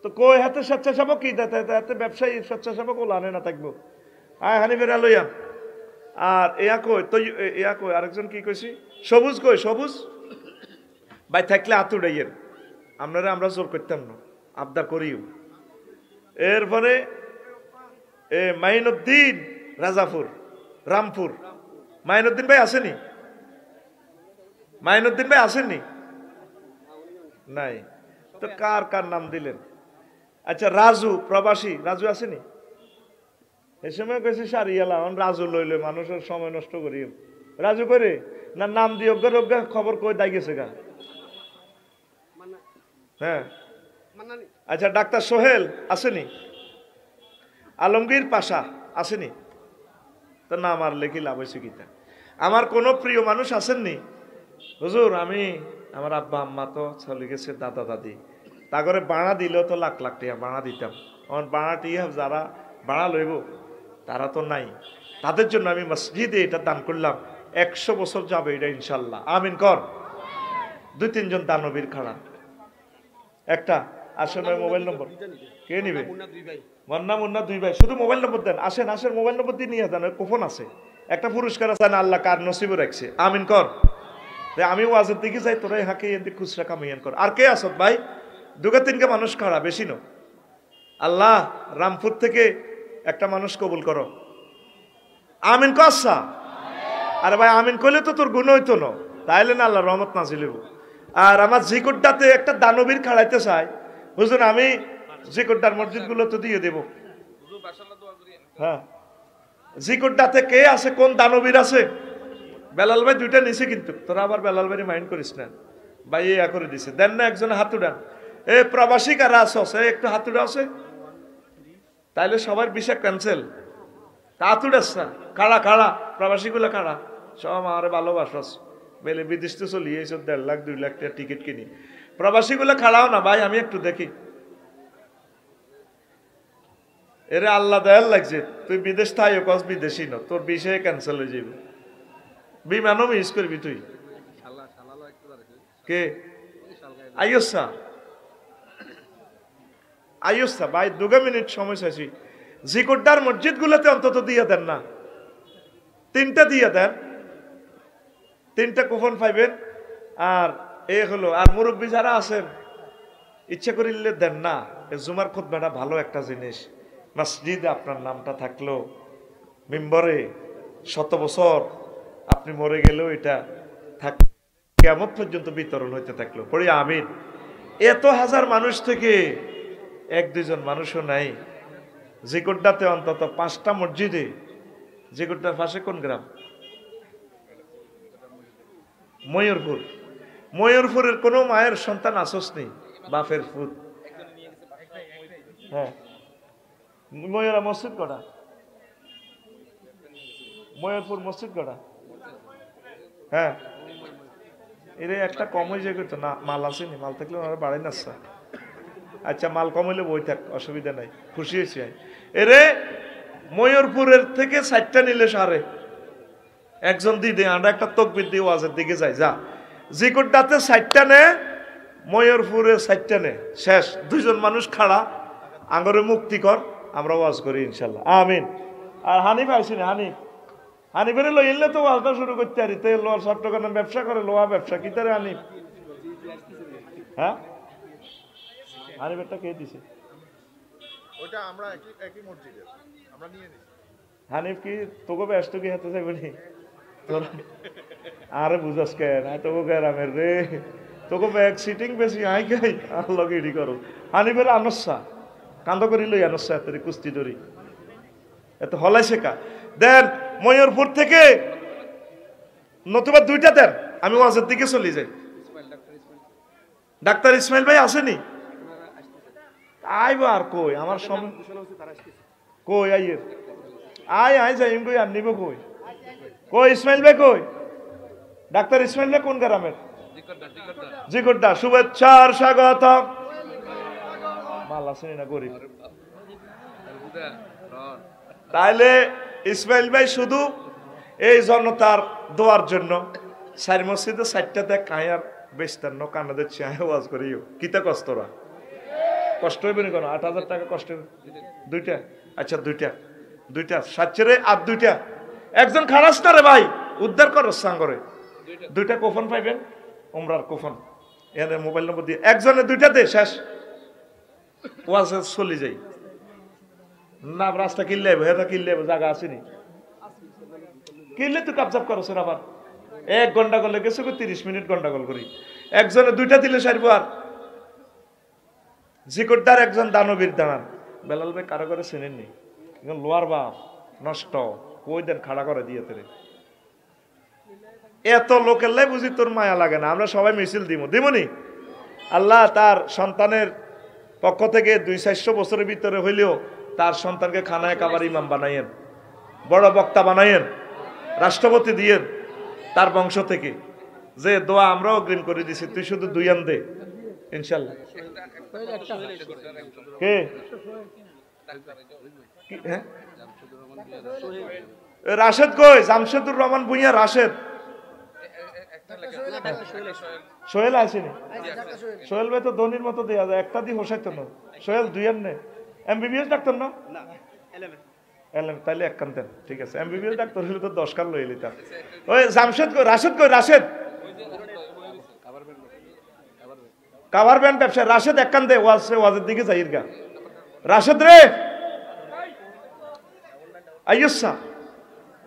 Speaker 1: তো, কই হাতে স্বেচ্ছাসেবক কি হাতে ব্যবসায়ী স্বেচ্ছাসেবক ও লানে না থাকবো, আয় হানিফের লইয়ান। আর এয়া কই, তো এয়া কই, আরেকজন কি কইছি, সবুজ কই, সবুজ ভাই থাকলে আতুডাইয়ের, আপনারা আমরা জোর করতাম না, আবদার করিও। এরপরে মাইনুদ্দিন রাজাপুর, রামপুর, মাইনুদ্দিন ভাই আসেনি, মাইনুদ্দিন ভাই আসেননি নাই তো, কার কার নাম দিলেন? আচ্ছা রাজু প্রবাসী, রাজু আসেনি, এ সময় কেছে সারিয়ালা, রাজু লইলে মানুষের সময় নষ্ট করি, রাজু করে না নাম দিয়ে অজ্ঞা খবর কই দাই গেছে গা, হ্যাঁ। আচ্ছা ডাক্তার সোহেল আসেনি, আলমগীর পাশা আসেনি, তো নাম আর লেখি লাভ হয়েছে গীতা। আমার কোনো প্রিয় মানুষ আসেননি, হুজুর আমি আমার আব্বা আম্মা তো চলে গেছে, দাদা দাদি, তা করে বাড়া দিলেও তো লাখ লাখ টাকা বাড়া দিতাম, আমার বাড়াটি যারা বাড়া লইব তারা তো নাই, তাদের জন্য আমি মসজিদে এটা দান করলাম, 100 বছর যাবে এটা ইনশাল্লাহ, আমিন কর। 2-3 জন দানবীর খাড়া, একটা আসেন, মোবাইল নম্বর কে নিবে? মুন্না 2 ভাই, শুধু মোবাইল নম্বর দেন, আসেন আসেন, মোবাইল নম্বর দিয়ে নিয়ে যান, কুপন আছে, একটা পুরস্কার আছে, আল্লাহ কার নসিবে রাখছে, আমিন কর। আমি ওয়াজের দিকে যাই, তোরাই হাঁকে এদিকে খুচরা কামাইয়ান কর। আর কে আসত ভাই? 2-3 মানুষ খাড়া, বেশি ন। আল্লাহ রামপুর থেকে একটা মানুষ কবুল করো, আমিন কসা। আরে ভাই আমিন কইলে তো তোর গুণ হইতো না, তাইলে না আল্লাহ রহমত নাজিল হইব। আর আমার জিকুড্ডাতে একটা দানবীর খাড়াইতে চাই, হুজুর আমি জিকুড্ডার মসজিদগুলো তো দিয়ে দেব। হ্যাঁ, জিকুড্ডাতে কে আছে, কোন দানবীর আছে? বেলাল ভাই দুইটা নিছে, কিন্তু তোরা আবার বেলাল ভাই মাইন্ড করিস না, ভাই ইয়া করে দিছে। দেন না একজন হাত উড়ান, এ প্রবাসী কারা আছে একটু হাত উড়া আছে, তাইলে সবার বিষয় ক্যান্সেল। হাত উড়াস না, কারা কারা প্রবাসী গুলো কারা, সব আমার ভালোবাসাস বেলে বিদেশ তো চলিয়ে 1.5 লাখ 2 লাখ টাকা টিকিট কিনি, প্রবাসী গুলো খাড়াও না ভাই, আমি একটু দেখি। এরে আল্লাহ দয়াল লাগছে, তুই বিদেশ থাই কস বিদেশি ন, তোর বিষয়ে ক্যান্সেল হয়ে যাবে, বিমানও মিস করবি তুই। কে আইসা আইসা ভাই 2 মিনিট সময় চাইছি। জিকুড্ডার মসজিদ গুলোতে অন্তত দিয়ে দেন না, 3টা দিয়ে দেন, 3টা কুপন পাইবেন। আর এ হলো, আর মুরব্বী যারা আছেন ইচ্ছা করিলে দেন না, জুমার খুতবাটা ভালো একটা জিনিস, মসজিদে আপনার নামটা থাকলো, মিম্বরে 100 বছর আপনি মরে গেলেও এটা থাক, কিয়ামত পর্যন্ত বিতরণ হইতে থাকলো, পড়ি আমিন। এত হাজার মানুষ থেকে 1-2 জন মানুষও নাই। জিকুড্ডাতে অন্তত 5টা মসজিদে, জিকুড্ডার পাশে কোন গ্রাম? ময়ূরপুর। ময়ূরপুরের কোন মায়ের সন্তান আসস নেই, বাপের ফুট। হ্যাঁ, ময়ূরা মসজিদ কটা? ময়ূরপুর মসজিদ কটা? হ্যাঁ, এর একটা কম হয়ে যায় তো না, মাল আসেনি, মাল থাকলে ওনারা বাড়াই না। আচ্ছা, মাল কম হইলে বই থাক, অসুবিধা নাই, খুশি হয়েছি। এরে ময়ূরপুরের থেকে 4টা নিলে সারে একজন দিদি, আমরা একটা তকবির দিয়ে ওয়াজের দিকে যাই। যা জিকুড্ডাতে 4টা নে, ময়ূরপুরে 4টা নে, শেষ। 2 জন মানুষ খাড়া, আঙ্গরে মুক্তি কর, আমরা ওয়াজ করি ইনশাল্লাহ, আমিন। আর হানিফ আইসি না, হানিফের লইলে তো ওয়াজটা শুরু করতে পারি। তো লোহার চট্টগ্রাম ব্যবসা করে, লোহা ব্যবসা কি তারে হানিফ? হ্যাঁ, হানিফেরটা কে দিছে? ওটা আমরা একই মসজিদের আমরা নিয়ে নিছি। হানিফ কি তোকে ব্যস্ত কি হাতে যাবে নি তোর? আরে বুঝাস কেন, তোকে গ্রামের রে, তোকে ব্যাগ সিটিং বেশি আই খাই আল্লাহ এডি করো। হানিফের আনসা কান্দ করি লই, আনসা এত কুস্তি ধরি, এত হলাই শেখা দেন। ময়ূরপুর থেকে নতুবা 2টা দেন, আমি ওয়াজের দিকে চলে যাই। ডাক্তার ইসমাইল ভাই আসেনি? আইব আর কই আমার সময় কই আইয়ের আই যাইম কই, আর নিব কই? কই ইসমাইল ভাই কই? ডাক্তার ইসমাইল ভাই কোন গ্রামের? জিকুড্ডা। শুভেচ্ছার স্বাগত। মাল আসেনি না গরিব? তাইলে ইসমাইল ভাই শুধু এই জনতার দোয়ার জন্য 4 মসজিদে 4টা দেখ কায়ার বেস্তার ন কানাদের চেয়ে ওয়াজ করিও, কিতা কষ্টরা কষ্ট হইবে না কেন? 8,000 টাকা কষ্ট হইবে। 2টা? আচ্ছা 2টা 7 আর 2টা একজন খারাস না রে ভাই, উদ্ধার করো সাঙ্গরে। 2টা কোফন পাইবেন, উমরার কোফন, এখানে মোবাইল নম্বর দিয়ে একজনে 2টা দে, শেষ ওয়াজ চলে যাই। না রাস্তা কিনলে হেটা কিনলে জায়গা আসেনি, কিনলে তুই কাপচাপ করছ আবার 1 ঘন্টা করলে গেছে 30 মিনিট গন্ডাগোল করি। একজনে 2টা দিলে সারবো। আর জিকুড্ডার একজন দানবীর দাঁড়ান, বেলাল ভাই কারো করে চেনেননি, লোয়ার বাপ নষ্ট, কই দেন খাড়া করে দিয়ে তেরে। এত লোকের লাই বুঝি তোর মায়া লাগে না? আমরা সবাই মিছিল দিমনি। আল্লাহ তার সন্তানের পক্ষ থেকে 200-400 বছরের ভিতরে হইলেও তার সন্তানকে খানায় কাবার ইমাম বানাইয়েন, বড় বক্তা বানাইয়েন, রাষ্ট্রপতি দিয়েন তার বংশ থেকে। যে দোয়া আমরাও অগ্রিম করে দিছি, তুই শুধু 2 আন দে ইনশাল্লাহ। কে? হ্যাঁ, রাশেদ কই? জামশেদুর রহমান ভুঁইয়া রাশেদ। সোহেল আসেনি? সোহেল ভাই তো ধনির মতো দেয়া যায়, একটা দিয়ে হোসাইতো না। সোহেল 2 আন নে, এমবিবিএস ডাক্তার না? তাইলে 1 কান দেন, ঠিক আছে। এমবিবিএস ডাক্তার হলে তো 10 কান লই লিতাম। ওই জামশেদ কই? রাশেদ কই? রাশেদ কাভার ব্যান্ড ব্যবসা। রাশেদ 1 কান দে, ওয়াজের দিকে যাইর গা। রাশেদ রে আইসা,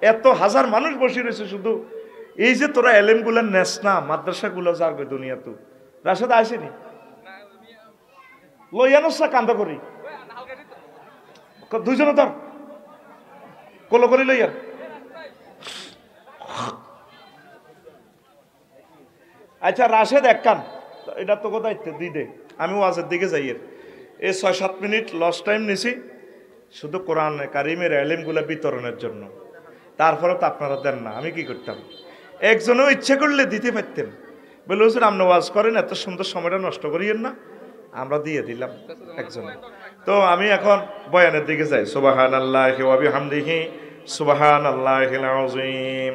Speaker 1: এত হাজার মানুষ বসে রয়েছে শুধু এই যে তোরা এলেম গুলা নেস না, মাদ্রাসা গুলো যাবে দুনিয়া তো রাশেদ আইসেনি লইয়ানসা কান্দ করি দুইজনে তোর কলো করি লইয়ান। আচ্ছা রাশেদ এক কান, এটা তো দায়িত্ব দিই দে, আমি ওয়াজের দিকে যাই। এই 6-7 মিনিট লস টাইম নিছি শুধু কোরআন কারিমের এলেমগুলা বিতরণের জন্য, তারপরে তো আপনারা দেন না, আমি কি করতাম? একজনও ইচ্ছে করলে দিতে পারতেন, বলে হুজুর আপনি ওয়াজ করেন, এত সুন্দর সময়টা নষ্ট করিয়েন না, আমরা দিয়ে দিলাম একজন। তো আমি এখন বয়ানের দিকে যাই। সুবহানাল্লাহি ওয়া বিহামদিহি সুবহানাল্লাহিল আযীম।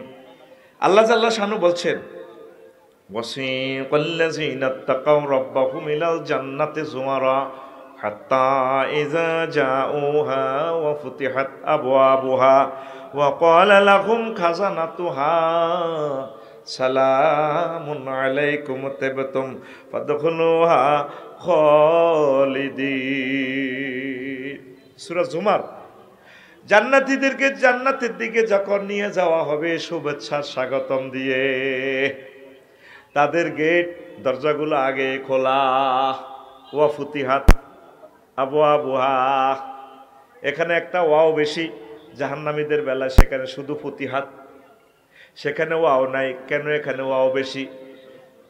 Speaker 1: আল্লাহ জাল্লা শানু বলছেন, ওয়াসিকাল্লাযীনা তাকাউ রাব্বাহুম ইলাল জান্নাতি যুমারা হাত্তা ইযা জাউহা ওয়া ফুতিহাত আবওয়াবুহা ওয়া ক্বালা লাহুম খাযানাতুহা সালামুন আলাইকুম তিবতুম ফাদখুলুহা খালিদিন। সূরা জুমার। জান্নাতীদেরকে জান্নাতের দিকে যখন নিয়ে যাওয়া হবে শুভেচ্ছা স্বাগতম দিয়ে, তাদের গেট দরজাগুলো আগে খোলা, ওয়া ফুতিহাত আবওয়াবুহা, এখানে একটা ওয়াও বেশি, জাহান্নামীদের বেলা সেখানে শুধু ফুতিহাত, সেখানে ওয়াও নাই, কেন এখানে ওয়াও বেশি?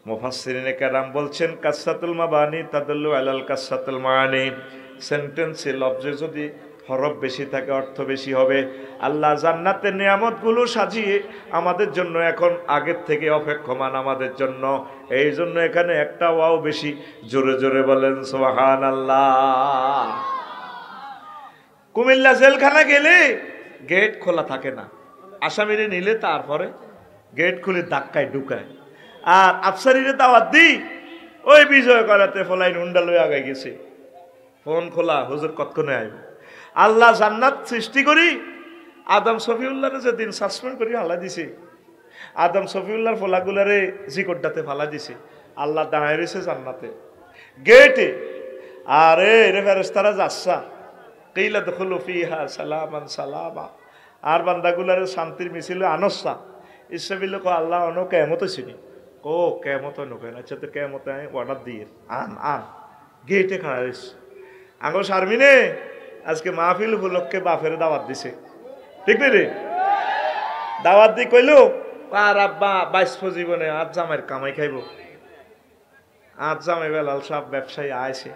Speaker 1: মুফাসসিরিনে কেরাম বলছেন কাসরাতুল মাবানি তাদুল্লু আলাল কাসরাতুল মাআনি, সেন্টেন্সে লফজে যদি হরফ বেশি থাকে অর্থ বেশি হবে। আল্লাহ জান্নাতের নিয়ামতগুলো সাজিয়ে আমাদের জন্য এখন আগের থেকে অপেক্ষমান আমাদের জন্য, এই জন্য এখানে একটা ওয়াও বেশি। জোরে জোরে বলেন সুবহানাল্লাহ। কুমিল্লা জেলখানা গেলে গেট খোলা থাকে না, আসামিরে নিলে তারপরে গেট খুলে ধাক্কায় ঢুকায়। আর আফসারিরে দাওয়াত দিই, ওই বিজয় করাতে ফলাই হুন্ডা লই আগাই গেছে, ফোন খোলা, হুজুর কতক্ষণে আইব। আল্লাহ জান্নাত সৃষ্টি করি আদম শফিউল্লাহরে যেদিন সাসপেন্ড করি ফালা দিছে, আদম শফিউল্লাহর ফলাগুলারে জিকড্ডাতে ফালা দিছে, আল্লাহ দাঁড়ায় রয়েছে জান্নাতে গেটে। আরে রে ফেরেশতারা যাচ্ছা, কিলা দখুলু ফিহা সালামান সালামা, আর বান্দাগুলারে শান্তির মিছিলে আনসা। ইসরাফিল কো আল্লাহ অন কেমত হইছিনি, ও কেমত নকেন, আচ্ছা তো কেমত অর্ডার দিয়ে আন আন, গেটে খাড়া রয়েছে। আঙ্গো শারমিনে আজকে মাহফিল উপলক্ষে বাপের দাওয়াত দিছে, ঠিক না রে? দাওয়াত দি কইলো আর আব্বা 22 জীবনে আজ জামাইয়ের কামাই খাইব, আজ জামাই বেলাল সব ব্যবসায়ী আইছে,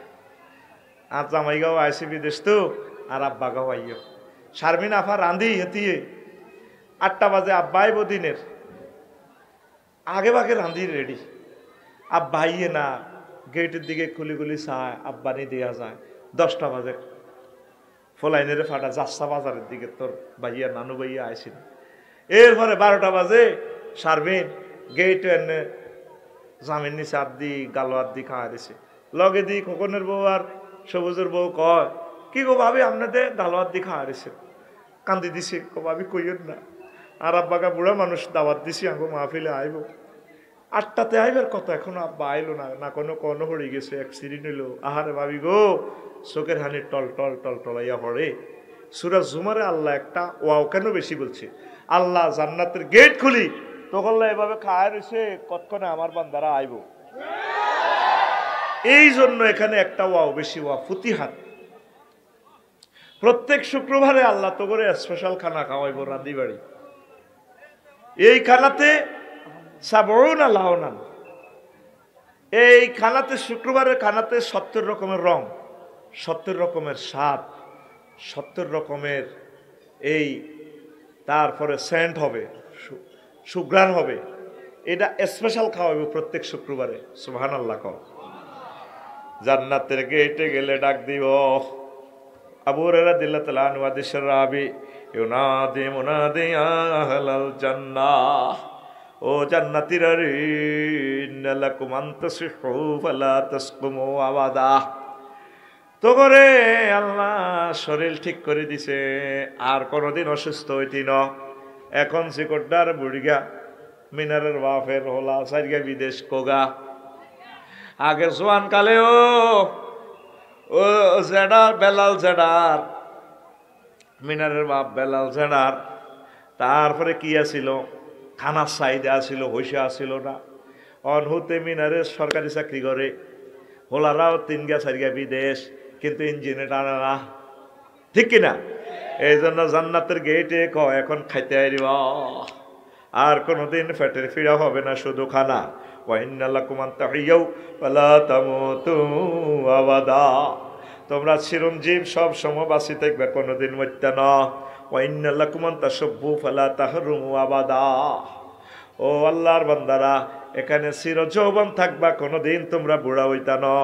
Speaker 1: আজ জামাই গাও আইছে বিদেশ তো, আর আব্বা গাও আইয়। শারমিন আফা রান্ধি হেতিয়ে 8টা বাজে আব্বা আইব দিনের, আগে ভাগে রান্ধি রেডি, আব্বা আইয়ে না, গেটের দিকে খুলি খুলি চায়, আব্বা নি দেওয়া যায়। 10টা বাজে ফলাইনের ফাটা যাচ্ছা বাজারের দিকে, তোর ভাইয়া নানু ভাইয়া আইসেন। এরপরে 12টা বাজে শারমিন গেট এনে জামিন নিচে হাত দি গালো হাত দি খাওয়া দিছে। লগে দি খোকনের বউ আর সবুজের বউ কয়, কি গো ভাবি আপনাদের গালো হাত দি খাওয়া দিছে, কান্দি দিছে। কো ভাবি কইয়েন না, আর আব্বাকে বুড়া মানুষ দাওয়াত দিছি আঙ্গো মাহফিলে আইব, 8টাতে আইবার কথা, এখনো আব্বা আইলো না, না কোনো কর্ণ হয়ে গেছে, এক সিঁড়ি নিল। আহারে ভাবি গো, চোখের হানি টল টল টল টলাইয়া পড়ে। সূরা জুমারে আল্লাহ একটা ওয়াও কেন বেশি বলছে? আল্লাহ জান্নাতের গেট খুলি তখন এভাবে খায় রয়েছে, কতক্ষণে আমার বান্দারা আইব, এই জন্য এখানে একটা ওয়াও বেশি, ওয়া ফুতিহাত। প্রত্যেক শুক্রবারে আল্লাহ তো করে স্পেশাল খানা খাওয়াইব রাঁধি বাড়ি। এই খানাতে সাবউনা লাওনান, এই খানাতে শুক্রবারের খানাতে 70 রকমের রং, 70 রকমের স্বাদ, 70 রকমের এই, তারপরে সেন্ট হবে, সুঘ্রাণ হবে। এটা স্পেশাল খাওয়াবে প্রত্যেক শুক্রবারে। সুবহানাল্লাহ কও। জান্নাতের গেটে গেলে ডাক দিব। আবু হুরায়রা রাদিয়াল্লাহু তাআলা আনহু হাদিসের রাবি, ইউনাদি মুনাদি আহলাল জান্নাহ, ও জান্নাতীরা রে, ইন্নালাকুম আনতাসিহু ফালা তাসকুমু আবাদা। তো করে আল্লাহ শরীর ঠিক করে দিছে, আর কোনদিন অসুস্থ হইতি ন। এখন শিকড়দার বুড়িগা মিনারের বাপের হোলা সাইগা বিদেশ কোগা। আগে জোয়ান কালে ও জেডার বেলাল জেডার, মিনারের বাপ বেলাল জেডার। তারপরে কি আছিল খানার চাহিদা আসিল, হইসা আসিল না। অনহুতে মিনারে সরকারি চাকরি করে, হোলারাও 3 গা 4 গা বিদেশ, কিন্তু ইঞ্জিনে টানে না, ঠিক কিনা? এই জন্য জান্নাতের গেটে এখন খাইতে আইব, আর কোনোদিন পেটের ফিরা হবে না, শুধু খানা। তোমরা চিরঞ্জীব, সব সময় বাঁচি থাকবে, কোনোদিন মরতে না। আবাদা। ও আল্লাহর বান্দারা, এখানে চির যৌবন থাকবা, কোনোদিন তোমরা বুড়া হইতা না।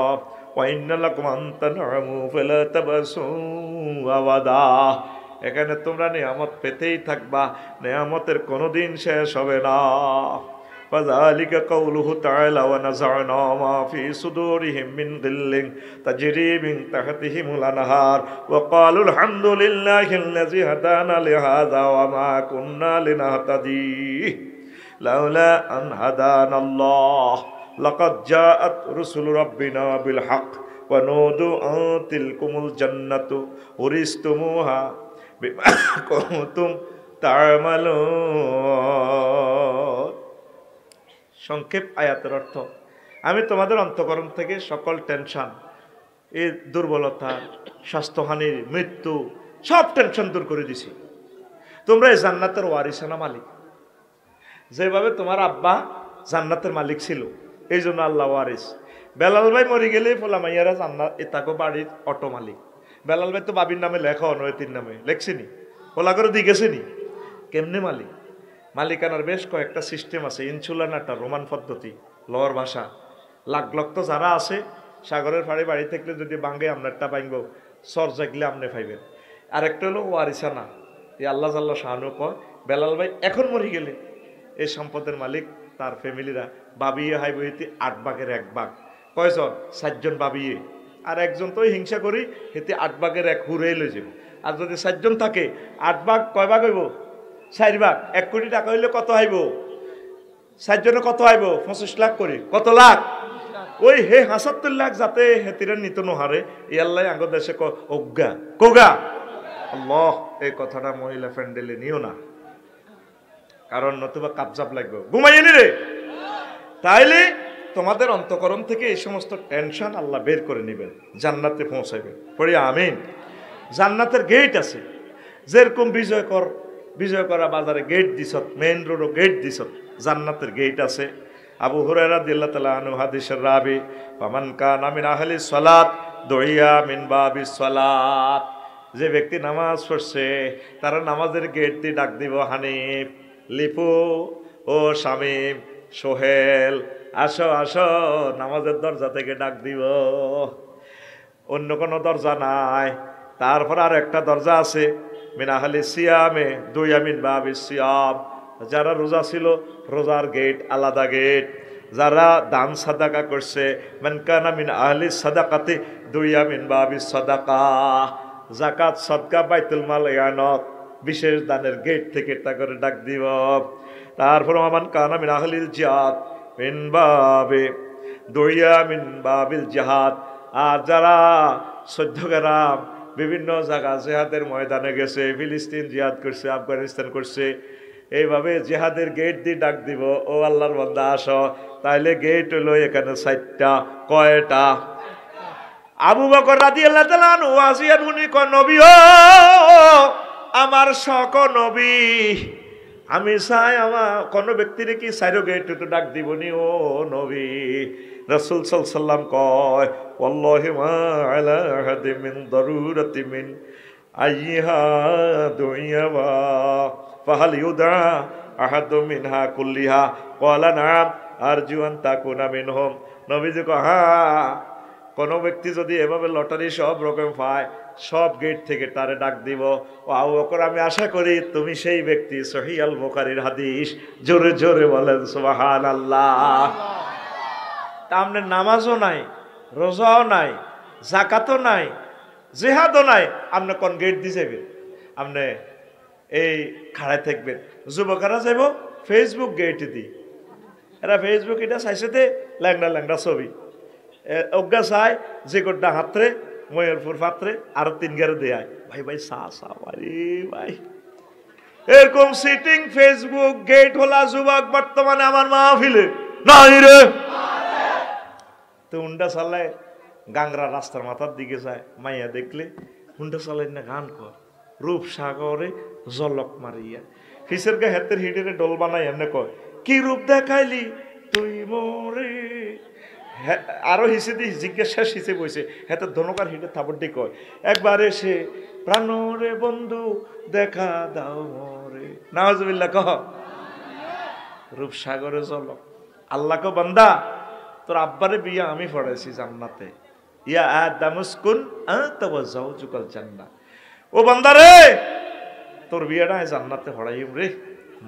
Speaker 1: এখানে তোমরা নিয়ামত পেতেই থাকবা, নিয়ামতের কোনোদিন শেষ হবে না। فذلك قوله تعالى ونزعنا ما في صدورهم من غل تجري من تحتهم الأنهار وقالوا الحمد لله الذي هدانا لهذا وما كنا لنهتدي لولا أن هدانا الله لقد جاءت رسل ربنا بالحق ونودوا أن تلكم الجنة ورثتموها بما كنتم تعملون। সংক্ষেপ আয়াতের অর্থ, আমি তোমাদের অন্তঃকরণ থেকে সকল টেনশন, এই দুর্বলতা, স্বাস্থ্যহানির, মৃত্যু, সব টেনশন দূর করে দিছি। তোমরা এই জান্নাতের ওয়ারিসানা মালিক। যেভাবে তোমার আব্বা জান্নাতের মালিক ছিল, এই জন্য আল্লাহ ওয়ারিস। বেলাল ভাই মরে গেলে ফোলা মাইয়ারা জান্নাত, এটাকে বাড়ির অটো মালিক। বেলাল ভাই তো বাবির নামে লেখা, অনয়তির নামে লেখছিনি, ওলা করে দিয়ে গেছেনি। কেমনে মালিক? মালিকানার বেশ কয়েকটা সিস্টেম আছে। ইনসুলান একটা রোমান পদ্ধতি, লর ভাষা। লাখ লক্ষ যারা আছে, সাগরের ফাড়ে বাড়ি থাকলে যদি বাঙ্গে আপনারটা বাঙ্গ, সর জাগলে আপনি পাইবেন। আরেকটা হলো ওয়ারিসানা, এই আল্লাহ জাল্লা শাহানু কয়, বেলাল ভাই এখন মরে গেলে এই সম্পদের মালিক তার ফ্যামিলিরা বাবিয়ে হাই বইতে 8 ভাগের 1 ভাগ। কয়জন? 4 জন বাবিয়ে, আর একজন তো হিংসা করি, হেতে 8 ভাগের 1 হুড়ে লই যাব। আর যদি 4 জন থাকে, 8 ভাগ কয় ভাগ হইব? 4 ভাগ। 1 কোটি টাকা হইলে কত হইব? 4 জনে কত হইব? 25 লাখ করে। কত লাখ? ওই হে 75 লাখ, যাতে হেতিরা নিত নহারে। ইয়াল্লাই আঙ্গ দেশে অজ্ঞা কোগা আল্লাহ, এই কথাটা মহিলা ফ্রেন্ডেলে নিও না, কারণ নতুবা কাবজাব লাগবে, ঘুমাইয়ে নি রে। তাইলে তোমাদের অন্তঃকরণ থেকে এই সমস্ত টেনশন আল্লাহ বের করে নেবেন, জান্নাতে পৌঁছাইবেন। পড়ি আমিন। জান্নাতের গেট আছে, যেরকম বিজয় করা বাজারে গেট দিছত, মেইন রোডও গেট দিছত, জান্নাতের গেট আছে। আবু হুরায়রা রাদিয়াল্লাহু তাআলা আনহু হাদিসের রাবি, ফামান কানা মিন আহলিস সালাত দুইয়া মিন বাবিস সালাত। যে ব্যক্তি নামাজ পড়ছে, তারা নামাজের গেট দিয়ে ডাক দিব, হানিফ, লিপু, ও শামীম, সোহেল, আসো আসো, নামাজের দরজা থেকে ডাক দিব। অন্য কোনো দরজা নাই। তারপর আর একটা দরজা আছে, মিন আহলি সিয়ামে দুইয়া মিন বাবিস সিয়াম। যারা রোজা ছিল, রোজার গেট আলাদা গেট। যারা দান সাদাকা করছে, মান কানা মিন আহলি সাদাকাতে দুইয়া মিন বাবিস সাদাকা। যাকাত, সদকা, বাইতুল মাল, ইয়ানত, বিশেষ দানের গেট থেকে তা করে ডাক দিব। তারপর মান কানা মিন আহলিল জিহাদ মিন বাবে দুইয়া মিন বাবিল জিহাদ। আর যারা 14 গ্রাম বিভিন্ন জায়গা জেহাদের ময়দানে গেছে, ফিলিস্তিন জিহাদ করছে, আফগানিস্তান করছে, এইভাবে জেহাদের গেট দিয়ে ডাক দিব, ও আল্লাহর বান্দা আসো। তাইলে গেট হলো এখানে 4টা। কয়টা? আবু বকর রাদিয়াল্লাহু তাআলা আনহু ওয়াসিয়াত উনি কয়, নবী ও আমার শক নবী, আমি চাই আমার কোনো ব্যক্তিরে কি 4 গেট তো ডাক দিবনি ও নবী। রাসূল সাল্লাল্লাহু আলাইহি সাল্লাম কয়, ওয়াল্লাহি মা আলা আহাদি মিন দারুরাতি মিন আইহা দুইয়া ফাহাল ইউদা আহাদু মিনহা কুল্লিহা ক্বালা নাম আরজু আন তাকুনা মিনহুম। নবীজি কয়, হ্যাঁ, কোনো ব্যক্তি যদি এভাবে লটারি সব রকম পায়, সব গেট থেকে তারে ডাক দিব। ও আবু বকর, আমি আশা করি তুমি সেই ব্যক্তি। সহিহ আল বুখারীর হাদিস। জোরে জোরে বলেন সুবহানাল্লাহ। তা আপনার নামাজও নাই, রোজাও নাই, যাকাতও নাই, জিহাদও নাই, আপনি কোন গেট দিয়ে যাবেন? আপনি এই খাড়ায় থাকবেন। যুবকেরা যাইব ফেসবুক গেট দি, এরা ফেসবুক এটা চাইছে ল্যাংড়া ল্যাংড়া ছবি, অজ্ঞা চাই যে গোটা হাতরে ময়ূরপুর পাত্রে আরো 3 গেরে দেয়, ভাই ভাই চা চা, আরে ভাই এরকম সিটিং ফেসবুক গেট হলা যুবক বর্তমানে আমার মাহফিলে নাই রে। তো হুন্ডা চালায় গাংরা রাস্তার মাথার দিকে যায়, মাইয়া দেখলে হুন্ডা চালাই না গান কর রূপ সাগরে জলক মারিয়া হিসের গা হাতের হিডেরে ডোল বানাই এমনি কয় কি রূপ দেখাইলি তুই মোরে। আরো হিসে দি জিজ্ঞাসা হিসে বইছে হাতের ধনকার হিডে থাপড়টি কয় একবার এসে প্রাণরে বন্ধু দেখা দাও মোরে। নাউজুবিল্লাহ কহ। রূপ সাগরে জলক। আল্লাহ কো বান্দা তোর আব্বারে বিয়া আমি পড়াইছি জান্নাতে, ইয়া আদামুসকুন আনতা ওয়া যাওজুকাল জান্নাহ। ও বান্দা রে তোর বিয়াটা জান্নাতে পড়াইম রে,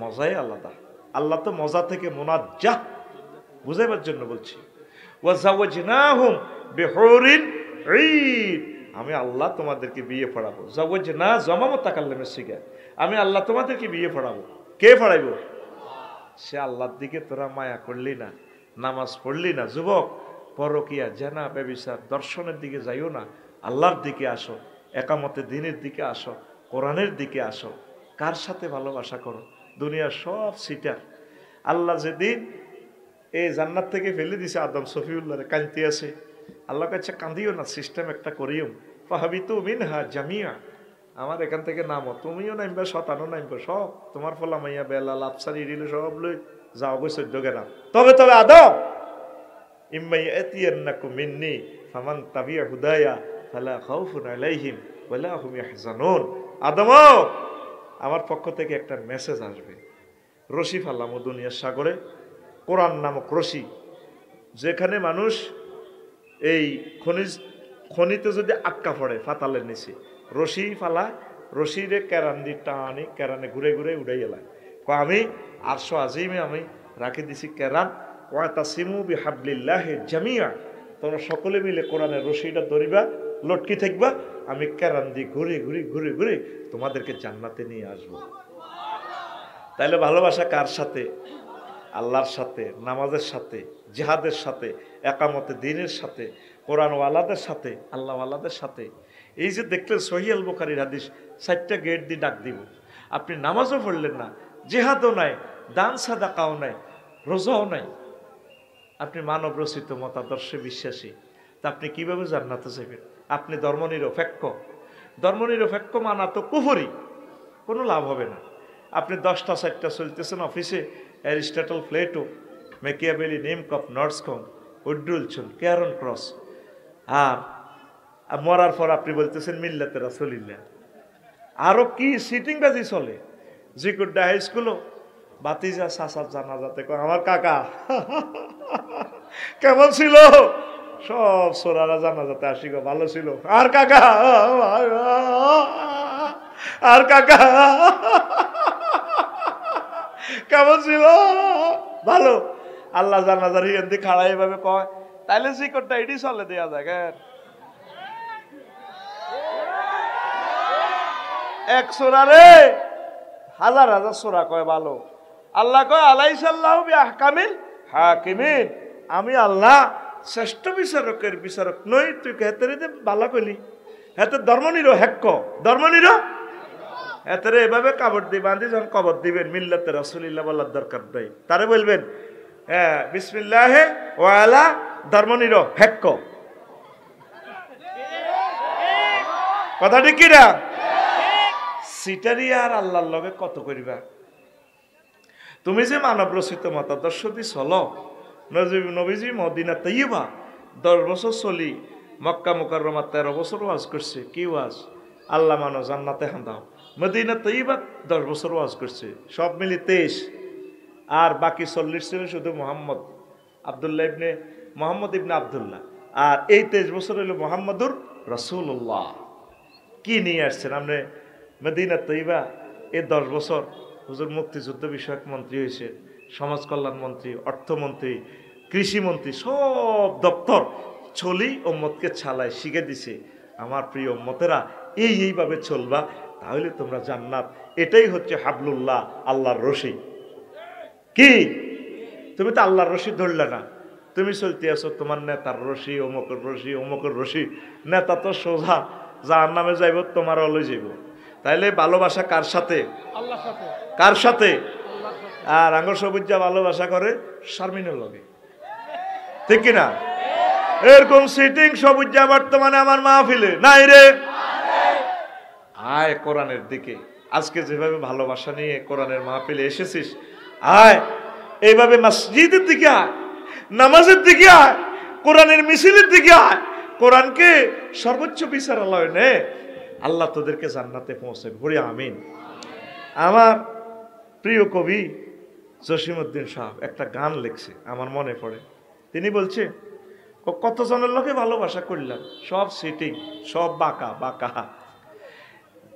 Speaker 1: মজাই আলাদা। আল্লাহ তো মজা থেকে মুনাজ্জাহ, বুঝাইবার জন্য বলছি। ওয়া যাওয়াজনাহুম বিহুরিন ঈন, আমি আল্লাহ তোমাদেরকে বিয়ে পড়াবো। যাওয়াজনা জামামু তাকাল্লুমের সিগা, আমি আল্লাহ তোমাদেরকে বিয়ে পড়াবো। কে পড়াইবো? সে আল্লাহর দিকে তোরা মায়া করলি না, নামাজ পড়লি না, যুবক পরকিয়া জেনা ব্যভিচার দর্শনের দিকে যাইও না, আল্লাহর দিকে আসো, একামতে দ্বীনের দিকে আসো, কোরআনের দিকে আসো। কার সাথে ভালোবাসা করো? দুনিয়ার সব সিটার। আল্লাহ যেদিন এই জান্নাত থেকে ফেলে দিছে আদম সফিউল্লাহরে, কাঁদতে আছে। আল্লাহ কাছে কান্দিও না, সিস্টেম একটা করিও। ফাহাবিতু মিনহা জামিয়া, আমার এখান থেকে নামো, তুমিও নামবে, শতানো নামবে, সব তোমার ফলা মাইয়া বেলাল আফসার ইরিলে সব লই যাও গো 14 গ্রাম। তবে তবে আদম ইম্মাইয়াতিয়ান্নাকুম মিন্নি ফামান তাবিয়া হুদায়া ফালা খাউফুন আলাইহিম ওয়ালা হুম ইয়াহজানুন। আদম আমার পক্ষ থেকে একটা মেসেজ আসবে, রশি ফালামো দুনিয়ার সাগরে, কোরআন নামক রশি, যেখানে মানুষ এই খনিতে যদি আটকা পড়ে ফাতালের নিচে, রশি ফালা, রশিরে কেরান দি টানি, কেরানে ঘুরে ঘুরে উড়াই এলায়। আমি আরশো আজিমে আমি রাখি দিছি কেরান। ওয়াতাসিমু বিহাবলিল্লাহি জামিয়া, তোমরা সকলে মিলে কোরআনের রশিটা ধরিবা, লটকি থাকবা, আমি কেরান দি ঘুরে ঘুরে ঘুরে ঘুরে তোমাদেরকে জান্নাতে নিয়ে আসবো। তাইলে ভালোবাসা কার সাথে? আল্লাহর সাথে, নামাজের সাথে, জিহাদের সাথে, একামতে দ্বীনের সাথে, কোরআনওয়ালাদের সাথে, আল্লাহওয়ালাদের সাথে। এই যে দেখলেন সহিহ আল বুখারীর হাদিস, 4টা গেট দিয়ে ডাক দিব। আপনি নামাজও পড়লেন না, জিহাদও নাই, দান সাদাকাও নাই, রোজাও নাই, আপনি মানব রচিত মতাদর্শে বিশ্বাসী, তা আপনি কিভাবে জান্নাতে যাবেন? আপনি ধর্মনিরপেক্ষ। ধর্মনিরপেক্ষ মানা তো কুফরি, কোনো লাভ হবে না। আপনি 10টা 4টা চলতেছেন অফিসে, অ্যারিস্টটল, প্লেটো, মেকিয়াভেলি, নিমকপ, নর্সকম, উড্ডুলচন, ক্যারন ক্রস, আর মরার পর আপনি বলতেছেন মিল্লাতে রাসূলিল্লাহ। আরো কি সিটিং বাজি চলে। জিকুড্ডা হাই স্কুলও বাতিজা চাচা জানাজাতে কয় আমার কাকা কেমন ছিল, সব সোরারা জানাজাতে আসি গো, ভালো ছিল। আর কাকা, আর কাকা কেমন ছিল, ভালো। আল্লাহ জানাজার হিন্দি খাড়া এভাবে কয়, তাইলে জিকুড্ডা এটি চলে দেয়া যায়। এক সোরারে হাজার হাজার সোরা কয় ভালো। আল্লাহ কয় আলাইসাল্লাহু বিআহকামিল হাকিমিন, আমি আল্লাহ শ্রেষ্ঠ বিচারকের বিচারক নই। তুই হেতেরে দে বালা কইলি, হেতে ধর্মনিরপেক্ষ, ধর্মনিরপেক্ষ। হেতেরে এভাবে কাবর দিয়ে বাঁধি যখন কবর দিবেন মিল্লাতে রাসূলিল্লাহ বলার দরকার নেই, তারে বলবেন হ্যাঁ বিসমিল্লাহে ওয়া আলা ধর্মনিরপেক্ষ। কথা ঠিক কি না? সিটারি আর আল্লাহর লগে কত করিবা? তুমি যে মানব রচিত মতাদর্শ দি চলো, নবীজি মদিনা তৈয়বা 10 বছর চলি, মক্কা মুকাররমা 13 বছর ওয়াজ করছে। কি ওয়াজ? আল্লাহ মানো জান্নাতে হান্দাও। মদিনা তৈয়বা 10 বছর ওয়াজ করছে, সব মিলি 23, আর বাকি 40 ছিল শুধু মোহাম্মদ আব্দুল্লাহ ইবনে মোহাম্মদ ইবনে আব্দুল্লাহ। আর এই 23 বছর হইল মোহাম্মদুর রাসূলুল্লাহ। কি নিয়ে আসছেন আপনি মদিনা তৈয়বা? এই 10 বছর হুজুর মুক্তিযুদ্ধ বিষয়ক মন্ত্রী হয়েছে, সমাজ কল্যাণ মন্ত্রী, অর্থমন্ত্রী, কৃষিমন্ত্রী, সব দপ্তর চলি উম্মতকে ছালায় শিখে দিছে। আমার প্রিয় উম্মতেরা এইভাবে চলবা, তাহলে তোমরা জান্নাত। এটাই হচ্ছে হাবলুল্লাহ, আল্লাহর রশি। কি তুমি তো আল্লাহর রশি ধরলে না, তুমি চলতে আছো তোমার নেতার রশি, অমুকের রশি, অমুকের রশি। নেতা তো সোজা জাহান্নামে যাইব, তোমার অলই যাইব। তাইলে ভালোবাসা কার সাথে?
Speaker 2: আল্লাহর সাথে।
Speaker 1: কার সাথে?
Speaker 2: আল্লাহর সাথে।
Speaker 1: আর আঙ্গ সবুজা ভালোবাসা করে শারমিনের লগে, ঠিক কিনা? এরকম সিটিং সবুজা বর্তমানে আমার মাহফিলে নাই রে। আয় কোরআনের দিকে, আজকে যেভাবে ভালোবাসা নিয়ে কোরআনের মাহফিলে এসেছিস, আয় এইভাবে মসজিদের দিকে আয়, নামাজের দিকে আয়, কোরআনের মিছিলের দিকে আয়, কোরআনকে সর্বোচ্চ বিচার আল্লাহ নে, আল্লাহ তোদেরকে জান্নাতে পৌঁছাবে, বলি আমিন। আমার প্রিয় কবি জসিমউদ্দিন সাহেব একটা গান লিখছে, আমার মনে পড়ে। তিনি বলছে, কতজনের লোকে ভালোবাসা করলাম, সব সিটিং, সব বাঁকা বাঁকা।